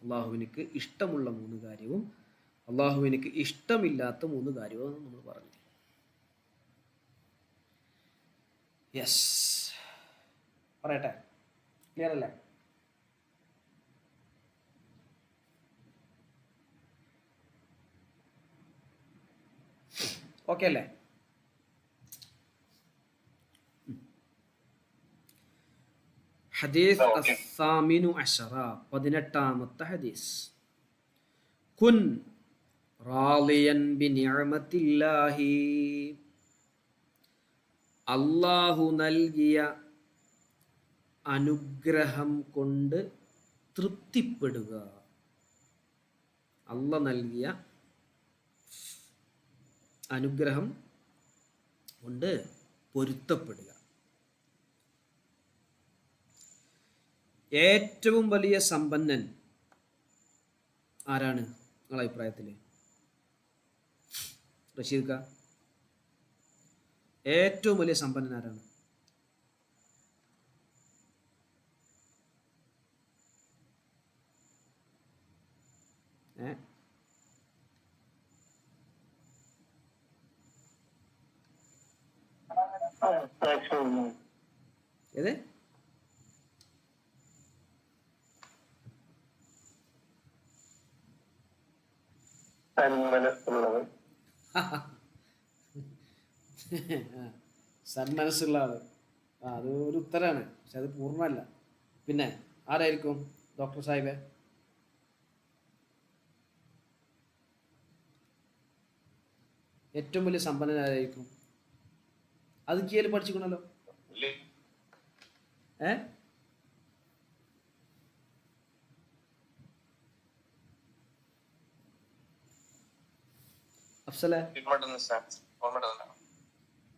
അള്ളാഹുവിനക്ക് ഇഷ്ടമുള്ള 3 കാര്യവും അള്ളാഹുവിനക്ക് ഇഷ്ടമില്ലാത്ത 3 കാര്യവും നമ്മൾ പറഞ്ഞു. യെസ്, പറയട്ടെ? ക്ലിയർ അല്ലേ? ഓക്കെ അല്ലേ? ഹദീസ് അസ്സാമിനു അശറ, 18ാമത്തെ ഹദീസ്. കുൻ റാളിയൻ ബിനിഅമത്തില്ലാഹി, അല്ലാഹു നൽകിയ അനുഗ്രഹം കൊണ്ട് തൃപ്തിപ്പെടുക. അല്ലാഹു നൽകിയ അനുഗ്രഹം കൊണ്ട് പൊരുത്തപ്പെടുക. ഏറ്റവും വലിയ സമ്പന്നൻ ആരാണ് നിങ്ങളുടെ അഭിപ്രായത്തിൽ? റഷീദ് ക ഏറ്റവും വലിയ സമ്പന്നൻ ആരാണ്? ഏത്? സന്മനസ്സുള്ള ആള്. അത് ഒരു ഉത്തരാണ്, പക്ഷെ അത് പൂർണ്ണമല്ല. പിന്നെ ആരായിരിക്കും ഡോക്ടർ സാഹിബെ? ഏറ്റവും വലിയ സമ്പന്നൻ ആരായിരിക്കും? അത് കീഴിൽ പഠിച്ചിക്കണല്ലോ. അഫ്സലെ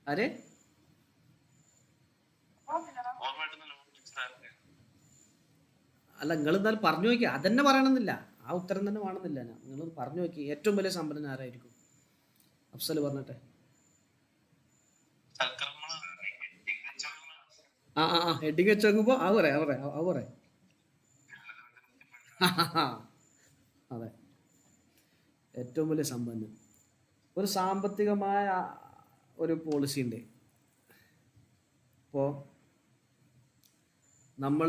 ആരെ? അല്ല, നിങ്ങൾ എന്തായാലും പറഞ്ഞു നോക്കി. അതന്നെ പറയണമെന്നില്ല, ആ ഉത്തരം തന്നെ വേണമെന്നില്ല. നിങ്ങൾ പറഞ്ഞു നോക്കി ഏറ്റവും വലിയ സമ്പന്നൻ ആരായിരിക്കും? അഫ്സൽ പറഞ്ഞട്ടെ. ഹെഡിങ് വെച്ച് നോക്കുമ്പോ അത് പറയാം. അതെ, ഏറ്റവും വലിയ സമ്പന്നൻ. ഒരു സാമ്പത്തികമായ ഒരു പോളിസി ഉണ്ട്. ഇപ്പോൾ നമ്മൾ,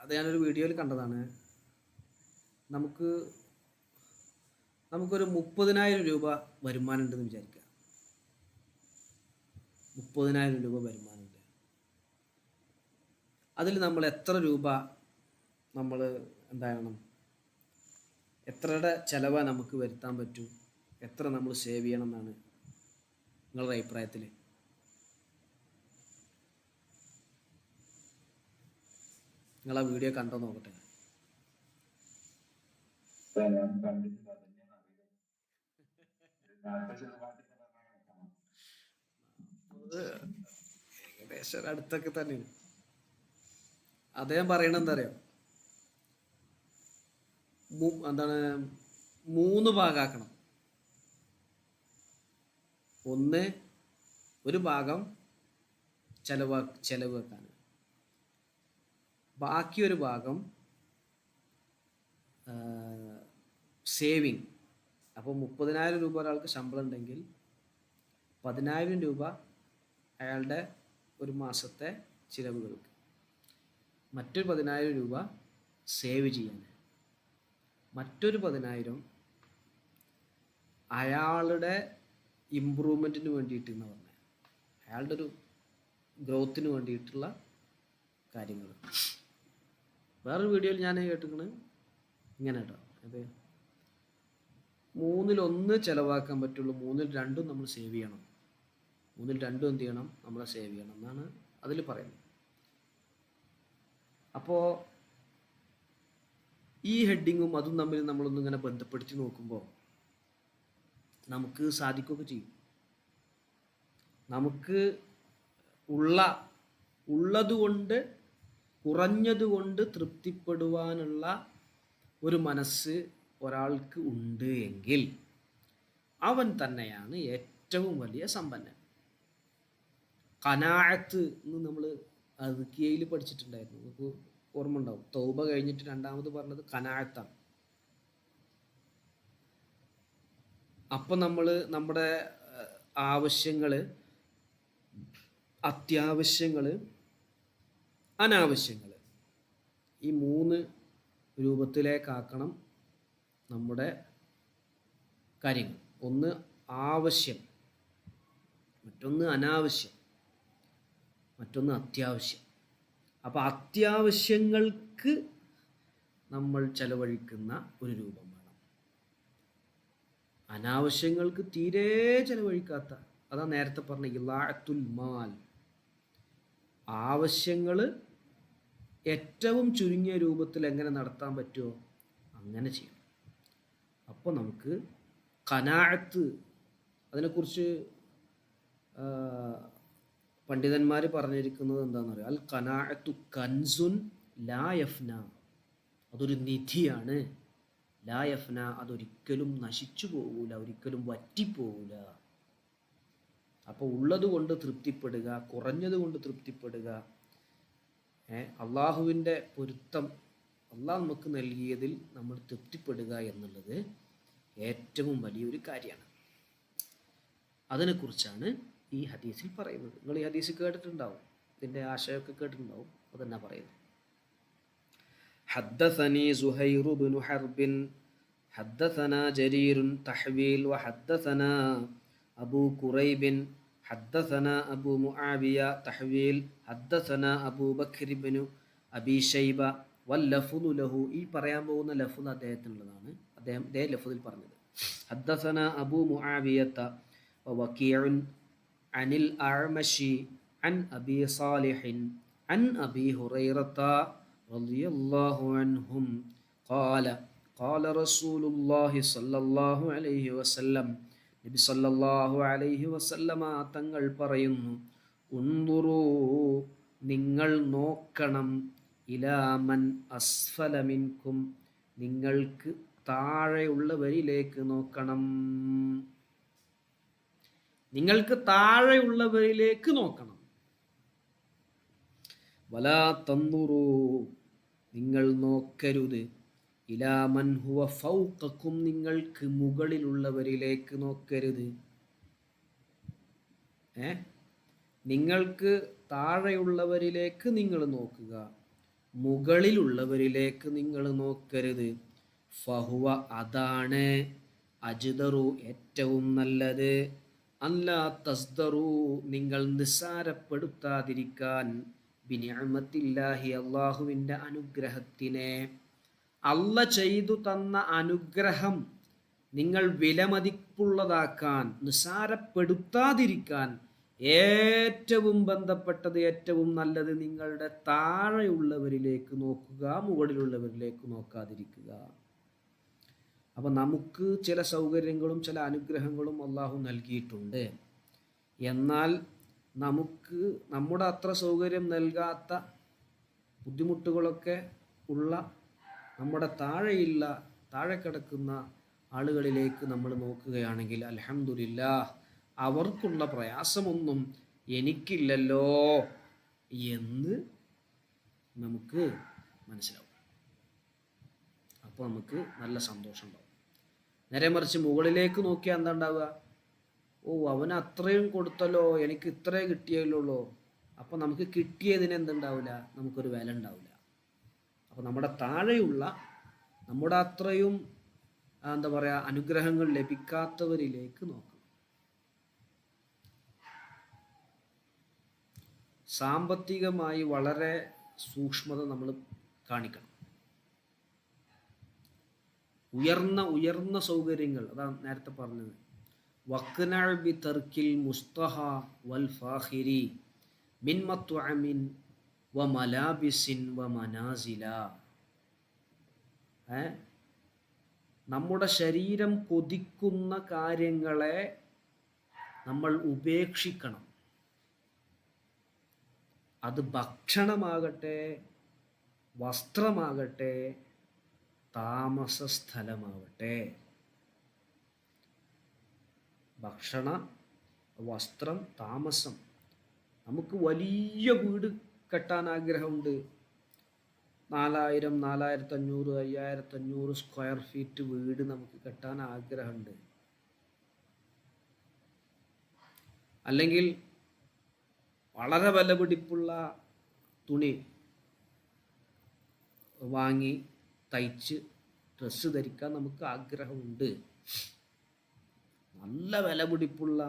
അത് ഞാനൊരു വീഡിയോയിൽ കണ്ടതാണ്. നമുക്കൊരു 30,000 രൂപ വരുമാനം ഉണ്ടെന്ന് വിചാരിക്കുക. 30,000 രൂപ വരുമാനമുണ്ട്. അതിൽ നമ്മൾ എത്ര രൂപ നമ്മൾ എന്താകണം, എത്രയുടെ ചിലവ് നമുക്ക് വരുത്താൻ പറ്റും, എത്ര നമ്മൾ സേവ് ചെയ്യണം എന്നാണ് നിങ്ങളുടെ അഭിപ്രായത്തിൽ? നിങ്ങൾ ആ വീഡിയോ കണ്ടോ നോക്കട്ടെ. ഏകദേശം അടുത്തൊക്കെ തന്നെയാണ്. അദ്ദേഹം പറയണത് എന്താ അറിയോ? എന്താണ്, 3 ഭാഗമാക്കണം. ഒരു ഭാഗം ചെലവ് വെക്കാൻ, ബാക്കി ഒരു ഭാഗം സേവിങ്. അപ്പോൾ 30,000 രൂപ ഒരാൾക്ക് ശമ്പളം ഉണ്ടെങ്കിൽ 10,000 രൂപ അയാളുടെ ഒരു മാസത്തെ ചിലവുകൾക്ക്, മറ്റൊരു 10,000 രൂപ സേവ് ചെയ്യാൻ, മറ്റൊരു 10,000 അയാളുടെ ഇമ്പ്രൂവ്മെൻറ്റിന് വേണ്ടിയിട്ട് എന്ന് പറഞ്ഞാൽ അയാളുടെ ഒരു ഗ്രോത്തിന് വേണ്ടിയിട്ടുള്ള കാര്യങ്ങൾ. വേറൊരു വീഡിയോയിൽ ഞാൻ കേട്ടിരിക്കുന്നത് ഇങ്ങനെ കേട്ടോ, അത് 3/1 ചിലവാക്കാൻ പറ്റുള്ളൂ, 3/2 നമ്മൾ സേവ് ചെയ്യണം, 3/2 എന്ത് ചെയ്യണം, നമ്മൾ സേവ് ചെയ്യണം എന്നാണ് അതിൽ പറയുന്നത്. അപ്പോൾ ഈ ഹെഡിങ്ങും അതും തമ്മിൽ നമ്മളൊന്നിങ്ങനെ ബന്ധപ്പെടുത്തി നോക്കുമ്പോൾ നമുക്ക് സാധിക്കുകയൊക്കെ ചെയ്യും. നമുക്ക് ഉള്ളതുകൊണ്ട് കുറഞ്ഞതുകൊണ്ട് തൃപ്തിപ്പെടുവാനുള്ള ഒരു മനസ്സ് ഒരാൾക്ക് ഉണ്ട് എങ്കിൽ അവൻ തന്നെയാണ് ഏറ്റവും വലിയ സമ്പന്നൻ. ഖനാഅത്ത് എന്ന് നമ്മൾ അദ്കിയയിൽ പഠിച്ചിട്ടുണ്ടായിരുന്നു, നമുക്ക് ഓർമ്മ ഉണ്ടാവും. തൗബ കഴിഞ്ഞിട്ട് രണ്ടാമത് പറഞ്ഞത് ഖനാഅത്താണ്. അപ്പം നമ്മൾ നമ്മുടെ ആവശ്യങ്ങൾ, അത്യാവശ്യങ്ങൾ, അനാവശ്യങ്ങൾ, ഈ 3 രൂപത്തിലേക്കാക്കണം നമ്മുടെ കാര്യങ്ങൾ. ഒന്ന് ആവശ്യം, മറ്റൊന്ന് അനാവശ്യം, മറ്റൊന്ന് അത്യാവശ്യം. അപ്പോൾ അത്യാവശ്യങ്ങൾക്ക് നമ്മൾ ചെലവഴിക്കുന്ന ഒരു രൂപം വേണം, അനാവശ്യങ്ങൾക്ക് തീരെ ചെലവഴിക്കാത്ത, അതാ നേരത്തെ പറഞ്ഞ ഇളാഅത്തുൽ മാൽ. ആവശ്യങ്ങൾ ഏറ്റവും ചുരുങ്ങിയ രൂപത്തിൽ എങ്ങനെ നടത്താൻ പറ്റുമോ അങ്ങനെ ചെയ്യണം. അപ്പോൾ നമുക്ക് ഖനാഅത്ത്, അതിനെക്കുറിച്ച് പണ്ഡിതന്മാർ പറഞ്ഞിരിക്കുന്നത് എന്താണെന്ന് അറിയാം. അൽ ഖനാഅത്തു കൻസുൻ ലാ യഫ്ന, അതൊരു നിധിയാണ്. ലാ യഫ്ന, അതൊരിക്കലും നശിച്ചു പോകൂല, ഒരിക്കലും വറ്റിപ്പോകൂല. അപ്പോൾ ഉള്ളത് കൊണ്ട് തൃപ്തിപ്പെടുക, കുറഞ്ഞത് കൊണ്ട് തൃപ്തിപ്പെടുക, അള്ളാഹുവിൻ്റെ പൊരുത്തം അള്ളാഹ് നമുക്ക് നൽകിയതിൽ നമ്മൾ തൃപ്തിപ്പെടുക എന്നുള്ളത് ഏറ്റവും വലിയൊരു കാര്യമാണ്. അതിനെക്കുറിച്ചാണ് ഈ ഹദീസിൽ പറയുന്നത്. നിങ്ങൾ ഈ ഹദീസ് കേട്ടിട്ടുണ്ടാവും, ഇതിൻ്റെ ആശയമൊക്കെ കേട്ടിട്ടുണ്ടാവും. അതെന്നാ പറയുന്നത്? ഹദ്ദസനി സുഹൈർ ബിൻ ഹർബിൻ ഹദ്ദസനാ ജരീർ തഹ്വീൽ വഹദ്ദസനാ അബൂ ഖുറൈബിൻ ഹദ്ദസനാ അബൂ മുആവിയ തഹ്വീൽ ഹദ്ദസനാ അബൂ ബക്കർ ബിൻ അബീ ശൈബ വല്ലഫ്ദു ലഹു. ഈ പറയാൻ പോകുന്ന ലഫ്ദ് അദ്ദേഹത്തിനുള്ളതാണ്. അദ്ദേഹം ഇതേ ലഫ്ദിൽ പറഞ്ഞത്. ഹദ്ദസനാ അബൂ മുആവിയത വവകീഉൻ അനിൽ അഅ്മശി അൻ അബീ സാലിഹിൻ അൻ അബീ ഹുറൈറത റളിയല്ലാഹു അൻഹും ഖാല ഖാല റസൂലുള്ളാഹി സ്വല്ലല്ലാഹു അലൈഹി വസല്ലം, നബി സല്ലല്ലാഹു അലൈഹി വസല്ലമ തങ്ങൾ പറയുന്നു, ഉൻദുറൂ, നിങ്ങൾ നോക്കണം, ഇലാ മൻ അസ്ഫല മിൻകും, നിങ്ങൾക്ക് താഴെയുള്ളവരിലേക്ക് നോക്കണം, നിങ്ങൾക്ക് താഴെയുള്ളവരിലേക്ക് നോക്കണം. വലാ തൻദുറൂ, നിങ്ങൾ നോക്കരുത്, ഇലാ മൻ ഹുവ ഫൗഖക്കും, നിങ്ങൾക്ക് മുകളിലുള്ളവരിലേക്ക് നോക്കരുത്. നിങ്ങൾക്ക് താഴെയുള്ളവരിലേക്ക് നിങ്ങൾ നോക്കുക, മുകളിലുള്ളവരിലേക്ക് നിങ്ങൾ നോക്കരുത്. ഫഹുവ, അതാണ്, അജ്ദറു, ഏറ്റവും നല്ലത്, അല്ലാ തസ്ദറു, നിങ്ങൾ നിസ്സാരപ്പെടുത്താതിരിക്കാൻ, ബിനിഅമത്തില്ലാഹി, അല്ലാഹുവിൻ്റെ അനുഗ്രഹത്തിനെ, അല്ല ചെയ്തു തന്ന അനുഗ്രഹം നിങ്ങൾ വിലമതിപ്പുള്ളതാക്കാൻ, നിസ്സാരപ്പെടുത്താതിരിക്കാൻ ഏറ്റവും ബന്ധപ്പെട്ടത്, ഏറ്റവും നല്ലത് നിങ്ങളുടെ താഴെയുള്ളവരിലേക്ക് നോക്കുക, മുകളിലുള്ളവരിലേക്ക് നോക്കാതിരിക്കുക. അപ്പം നമുക്ക് ചില സൗകര്യങ്ങളും ചില അനുഗ്രഹങ്ങളും അള്ളാഹു നൽകിയിട്ടുണ്ട്. എന്നാൽ നമുക്ക് നമ്മുടെ അത്ര സൗകര്യം നൽകാത്ത ബുദ്ധിമുട്ടുകളൊക്കെ ഉള്ള നമ്മുടെ താഴെ കിടക്കുന്ന ആളുകളിലേക്ക് നമ്മൾ നോക്കുകയാണെങ്കിൽ, അൽഹംദുലില്ലാഹ്, അവർക്കുള്ള പ്രയാസമൊന്നും എനിക്കില്ലല്ലോ എന്ന് നമുക്ക് മനസ്സിലാവും. അപ്പോൾ നമുക്ക് നല്ല സന്തോഷം ഉണ്ടാവും. നേരെ മറിച്ച് മുകളിലേക്ക് നോക്കിയാൽ എന്താ ഉണ്ടാവുക? ഓ, അവന് അത്രയും കൊടുത്തല്ലോ, എനിക്ക് ഇത്രേ കിട്ടിയല്ലോ. അപ്പോൾ നമുക്ക് കിട്ടിയതിന് എന്തുണ്ടാവില്ല, നമുക്കൊരു വില ഉണ്ടാവില്ല. അപ്പോൾ നമ്മുടെ താഴെയുള്ള, നമ്മുടെ അത്രയും എന്താ പറയുക, അനുഗ്രഹങ്ങൾ ലഭിക്കാത്തവരിലേക്ക് നോക്കണം. സാമ്പത്തികമായി വളരെ സൂക്ഷ്മത നമ്മൾ കാണിക്കണം. ഉയർന്ന സൗകര്യങ്ങൾ, അതാണ് നേരത്തെ പറഞ്ഞത്. വഖ്നഅ ബി തർക്കിൽ മുസ്തഹ വൽ ഫാഖിരി മിൻ മത്അമിൻ വ മലാബിസിൻ വ മനാസില. നമ്മുടെ ശരീരം കൊതിക്കുന്ന കാര്യങ്ങളെ നമ്മൾ ഉപേക്ഷിക്കണം. അത് ഭക്ഷണമാകട്ടെ, വസ്ത്രമാകട്ടെ, താമസ സ്ഥലമാവട്ടെ. ഭക്ഷണ, വസ്ത്രം, താമസം. നമുക്ക് വലിയ വീട് കെട്ടാൻ ആഗ്രഹമുണ്ട്. 4000, 4500, 5500 സ്ക്വയർ ഫീറ്റ് വീട് നമുക്ക് കെട്ടാൻ ആഗ്രഹമുണ്ട്. അല്ലെങ്കിൽ വളരെ വിലപിടിപ്പുള്ള തുണി വാങ്ങി തയ്ച്ച് ഡ്രസ്സ് ധരിക്കാൻ നമുക്ക് ആഗ്രഹമുണ്ട്. നല്ല വിലപിടിപ്പുള്ള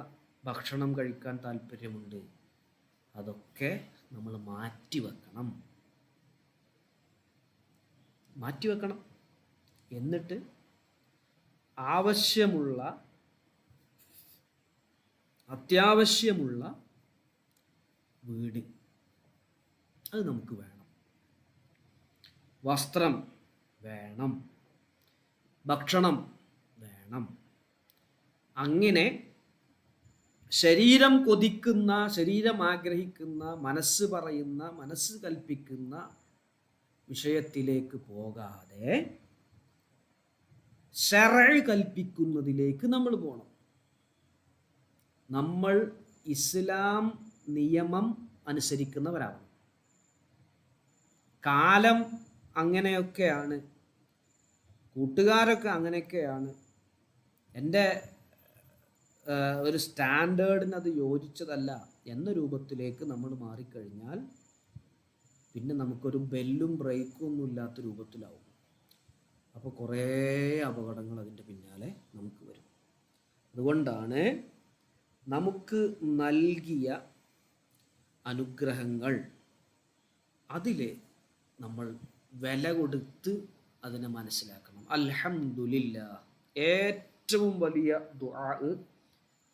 ഭക്ഷണം കഴിക്കാൻ താല്പര്യമുണ്ട്. അതൊക്കെ നമ്മൾ മാറ്റിവെക്കണം. എന്നിട്ട് അത്യാവശ്യമുള്ള വീട് അത് നമുക്ക് വേണം. വസ്ത്രം വേണം, ഭക്ഷണം വേണം. അങ്ങനെ ശരീരം കൊതിക്കുന്ന, ശരീരം ആഗ്രഹിക്കുന്ന, മനസ്സ് പറയുന്ന, മനസ്സ് കൽപ്പിക്കുന്ന വിഷയത്തിലേക്ക് പോകാതെ ശറഅ് കൽപ്പിക്കുന്നതിലേക്ക് നമ്മൾ പോകണം. നമ്മൾ ഇസ്ലാം നിയമം അനുസരിക്കുന്നവരാവണം. കാലം അങ്ങനെയൊക്കെയാണ്, കൂട്ടുകാരൊക്കെ അങ്ങനെയൊക്കെയാണ്, എൻ്റെ ഒരു സ്റ്റാൻഡേർഡിന് അത് യോജിച്ചതല്ല എന്ന രൂപത്തിലേക്ക് നമ്മൾ മാറിക്കഴിഞ്ഞാൽ പിന്നെ നമുക്കൊരു ബെല്ലും ബ്രേക്കും ഒന്നും ഇല്ലാത്ത രൂപത്തിലാവും. അപ്പോൾ കുറേ അപകടങ്ങൾ അതിൻ്റെ പിന്നാലെ നമുക്ക് വരും. അതുകൊണ്ടാണ് നമുക്ക് നൽകിയ അനുഗ്രഹങ്ങൾ അതിൽ നമ്മൾ വില കൊടുത്ത് അതിനെ മനസ്സിലാക്കണം. അൽഹംദുലില്ലാഹ്, ഏറ്റവും വലിയ ദുആ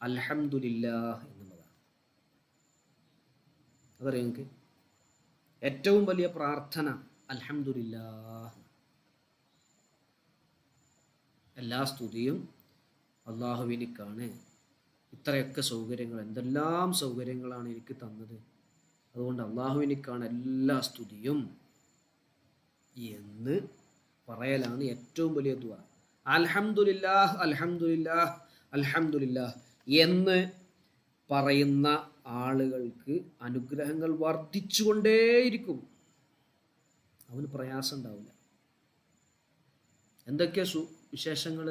അൽഹംദുലില്ലാഹ് എന്നുള്ളതാണ്. അതറിയാം നിങ്ങൾക്ക്? ഏറ്റവും വലിയ പ്രാർത്ഥന അൽഹംദുലില്ലാഹ്. എല്ലാ സ്തുതിയും അള്ളാഹുവിനിക്കാണ്. ഇത്രയൊക്കെ സൗകര്യങ്ങൾ, എന്തെല്ലാം സൗകര്യങ്ങളാണ് എനിക്ക് തന്നത്, അതുകൊണ്ട് അള്ളാഹുവിനിക്കാണ് എല്ലാ സ്തുതിയും എന്ന് പറയലാണ് ഏറ്റവും വലിയ ദുആ. അൽഹംദുലില്ലാഹ് അൽഹംദുലില്ലാഹ് അൽഹംദുലില്ലാഹ് എന്ന് പറയുന്ന ആളുകൾക്ക് അനുഗ്രഹങ്ങൾ വർദ്ധിച്ചുകൊണ്ടേയിരിക്കും. അവന് പ്രയാസം ഉണ്ടാവില്ല. എന്തൊക്കെയാ വിശേഷങ്ങൾ?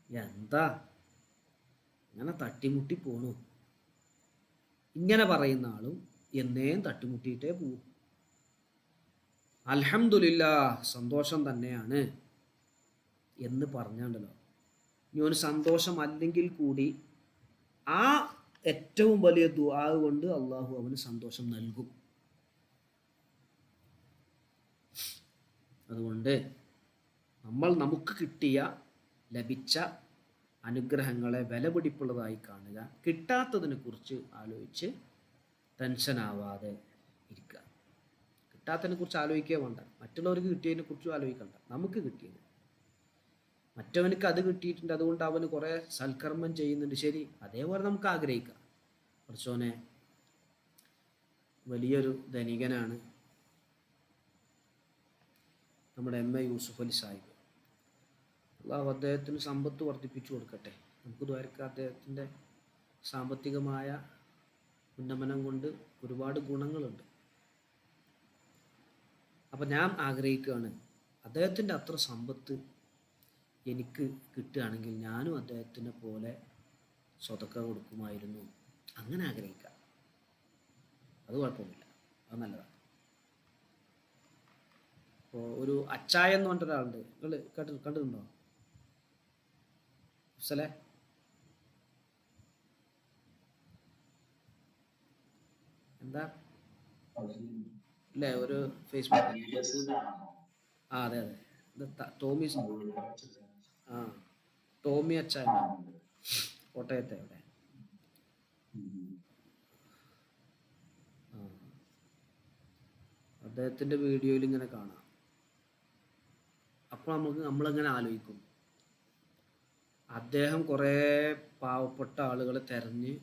എന്താ ഇങ്ങനെ തട്ടിമുട്ടി പോണു? ഇങ്ങനെ പറയുന്ന ആളും എന്നേം തട്ടിമുട്ടിയിട്ടേ പോവും. അൽഹംദുലില്ലാഹ്, സന്തോഷം തന്നെയാണ് എന്ന് പറഞ്ഞാണ്ടല്ലോ, ഇനി ഒരു സന്തോഷം അല്ലെങ്കിൽ കൂടി ആ ഏറ്റവും വലിയ ദുആ കൊണ്ട് അള്ളാഹു അവന് സന്തോഷം നൽകും. അതുകൊണ്ട് നമ്മൾ നമുക്ക് കിട്ടിയ ലഭിച്ച അനുഗ്രഹങ്ങളെ വിലപിടിപ്പുള്ളതായി കാണുക, കിട്ടാത്തതിനെ കുറിച്ച് ആലോചിച്ച് ടെൻഷനാവാതെ ഇരിക്കുക. കിട്ടാത്തതിനെ കുറിച്ച് ആലോചിക്കുക വേണ്ട, മറ്റുള്ളവർക്ക് കിട്ടിയതിനെ കുറിച്ചും ആലോചിക്കണ്ട. നമുക്ക് കിട്ടിയത്, മറ്റവനക്ക് അത് കിട്ടിയിട്ടുണ്ട്, അതുകൊണ്ട് അവന് കുറേ സൽക്കർമ്മം ചെയ്യുന്നുണ്ട്, ശരി, അതേപോലെ നമുക്ക് ആഗ്രഹിക്കാം. കുറച്ചോനെ വലിയൊരു ധനികനാണ് നമ്മുടെ എം എ യൂസുഫ് അലി സാഹിബ്. അള്ളാഹു അദ്ദേഹത്തിന് സമ്പത്ത് വർദ്ധിപ്പിച്ചു കൊടുക്കട്ടെ. നമുക്ക് ദ്വാരക്കാം. അദ്ദേഹത്തിൻ്റെ സാമ്പത്തികമായ ഉന്നമനം കൊണ്ട് ഒരുപാട് ഗുണങ്ങളുണ്ട്. അപ്പം ഞാൻ ആഗ്രഹിക്കുകയാണ്, അദ്ദേഹത്തിൻ്റെ അത്ര സമ്പത്ത് എനിക്ക് കിട്ടുകയാണെങ്കിൽ ഞാനും അദ്ദേഹത്തിനെ പോലെ സ്വതക്ക കൊടുക്കുമായിരുന്നു. അങ്ങനെ ആഗ്രഹിക്കാം. അത് കുഴപ്പമൊന്നുമില്ല, അത് നല്ലതാണ്. അപ്പോൾ ഒരു അച്ചായ എന്ന് പറഞ്ഞിട്ട് ഒരാളുണ്ട്, നിങ്ങൾ കണ്ടിട്ടുണ്ടോ അഫ്സലെ? എന്താ അല്ലേ, ഒരു ഫേസ്ബുക്ക്. ആ അതെ അതെ, ഇത് ടോമി, ആ ടോമി അച്ചായ, കോട്ടയത്തെ അവിടെ. അദ്ദേഹത്തിൻ്റെ വീഡിയോയിൽ ഇങ്ങനെ കാണാം. അപ്പോൾ നമ്മളങ്ങനെ ആലോചിക്കും, അദ്ദേഹം കുറേ പാവപ്പെട്ട ആളുകളെ തിരഞ്ഞ്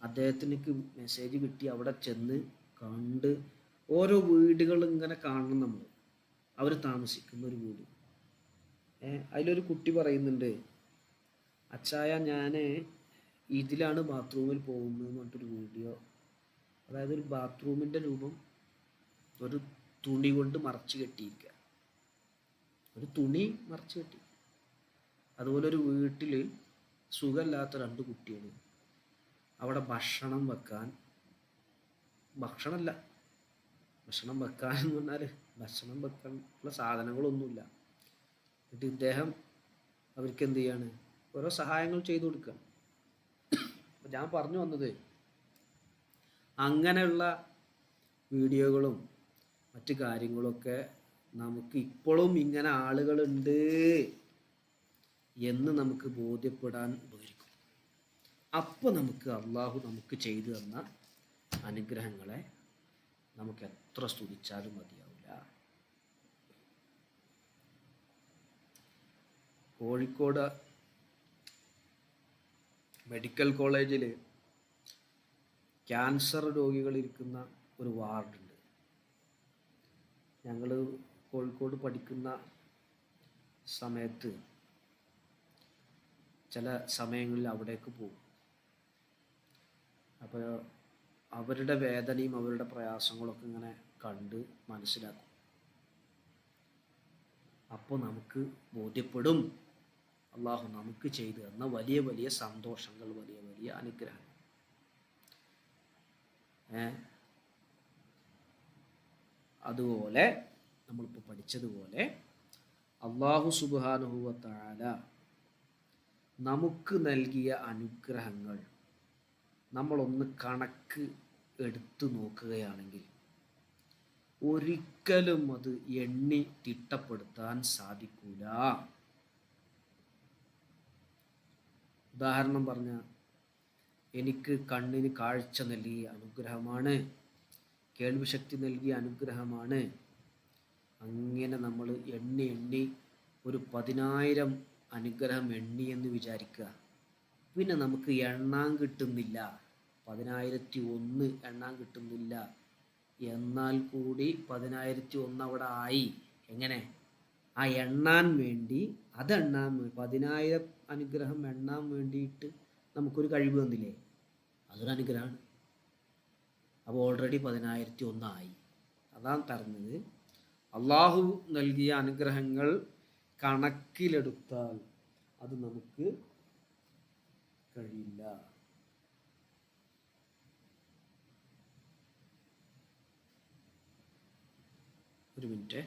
അദ്ദേഹത്തിനക്ക് മെസ്സേജ് കിട്ടി അവിടെ ചെന്ന് കണ്ട് ഓരോ വീടുകൾ ഇങ്ങനെ കാണണം നമ്മൾ, അവർ താമസിക്കുന്ന ഒരു വീട്. അതിലൊരു കുട്ടി പറയുന്നുണ്ട്, അച്ചായ ഞാൻ ഇതിലാണ് ബാത്റൂമിൽ പോകുന്നതെന്ന് പറഞ്ഞിട്ടൊരു വീഡിയോ. അതായത് ഒരു ബാത്റൂമിൻ്റെ രൂപം ഒരു തുണി കൊണ്ട് മറച്ച് കെട്ടിയിരിക്കുക, ഒരു തുണി മറച്ച് കെട്ടി. അതുപോലെ ഒരു വീട്ടിൽ സുഖമില്ലാത്ത 2 കുട്ടികൾ, അവിടെ ഭക്ഷണം വെക്കാൻ എന്ന് പറഞ്ഞാൽ ഭക്ഷണം വെക്കാനുള്ള സാധനങ്ങളൊന്നുമില്ല. എന്നിട്ട് ഇദ്ദേഹം അവർക്ക് എന്ത് ചെയ്യാണ്, ഓരോ സഹായങ്ങൾ ചെയ്തു കൊടുക്കുകയാണ്. അപ്പം ഞാൻ പറഞ്ഞു വന്നത്, അങ്ങനെയുള്ള വീഡിയോകളും മറ്റു കാര്യങ്ങളൊക്കെ നമുക്ക് ഇപ്പോഴും ഇങ്ങനെ ആളുകളുണ്ട് എന്ന് നമുക്ക് ബോധ്യപ്പെടാൻ ഉപകരിക്കും. അപ്പോൾ നമുക്ക് അള്ളാഹു നമുക്ക് ചെയ്തു തന്ന അനുഗ്രഹങ്ങളെ നമുക്ക് എത്ര സ്തുതിച്ചാലും മതിയാവില്ല. കോഴിക്കോട് മെഡിക്കൽ കോളേജിൽ ക്യാൻസർ രോഗികളിരിക്കുന്ന ഒരു വാർഡുണ്ട്. ഞങ്ങൾ കോഴിക്കോട് പഠിക്കുന്ന സമയത്ത് ചില സമയങ്ങളിൽ അവിടേക്ക് പോകും. അപ്പോൾ അവരുടെ വേദനയും അവരുടെ പ്രയാസങ്ങളൊക്കെ ഇങ്ങനെ കണ്ട് മനസ്സിലാക്കും. അപ്പോൾ നമുക്ക് ബോധ്യപ്പെടും അള്ളാഹു നമുക്ക് ചെയ്തു തന്ന വലിയ വലിയ സന്തോഷങ്ങൾ, വലിയ വലിയ അനുഗ്രഹങ്ങൾ. അതുപോലെ നമ്മളിപ്പോൾ പഠിച്ചതുപോലെ അള്ളാഹു സുബ്ഹാനഹു വ തആല നമുക്ക് നൽകിയ അനുഗ്രഹങ്ങൾ നമ്മളൊന്ന് കണക്ക് എടുത്തു നോക്കുകയാണെങ്കിൽ ഒരിക്കലും അത് എണ്ണി തിട്ടപ്പെടുത്താൻ സാധിക്കൂല. ഉദാഹരണം പറഞ്ഞാൽ, എനിക്ക് കണ്ണിന് കാഴ്ച നൽകിയ അനുഗ്രഹമാണ്, കേൾവിശക്തി നൽകിയ അനുഗ്രഹമാണ്. അങ്ങനെ നമ്മൾ എണ്ണി എണ്ണി ഒരു 10,000 അനുഗ്രഹം എണ്ണി എന്ന് വിചാരിക്കുക. പിന്നെ നമുക്ക് എണ്ണാൻ കിട്ടുന്നില്ല, 10,001 എണ്ണാൻ കിട്ടുന്നില്ല. എന്നാൽ കൂടി 10,001 അവിടെ ആയി. എങ്ങനെ? ആ എണ്ണാൻ വേണ്ടി, 10,000 അനുഗ്രഹം എണ്ണാൻ വേണ്ടിയിട്ട് നമുക്കൊരു കഴിവ് തന്നില്ലേ, അതൊരു അനുഗ്രഹമാണ്. അപ്പോൾ ഓൾറെഡി 10,001 ആയി. അതാണ് പറഞ്ഞത്, അള്ളാഹു നൽകിയ അനുഗ്രഹങ്ങൾ കണക്കിലെടുത്താൽ അത് നമുക്ക് കഴിയില്ല. ഒരു മിനിറ്റ്.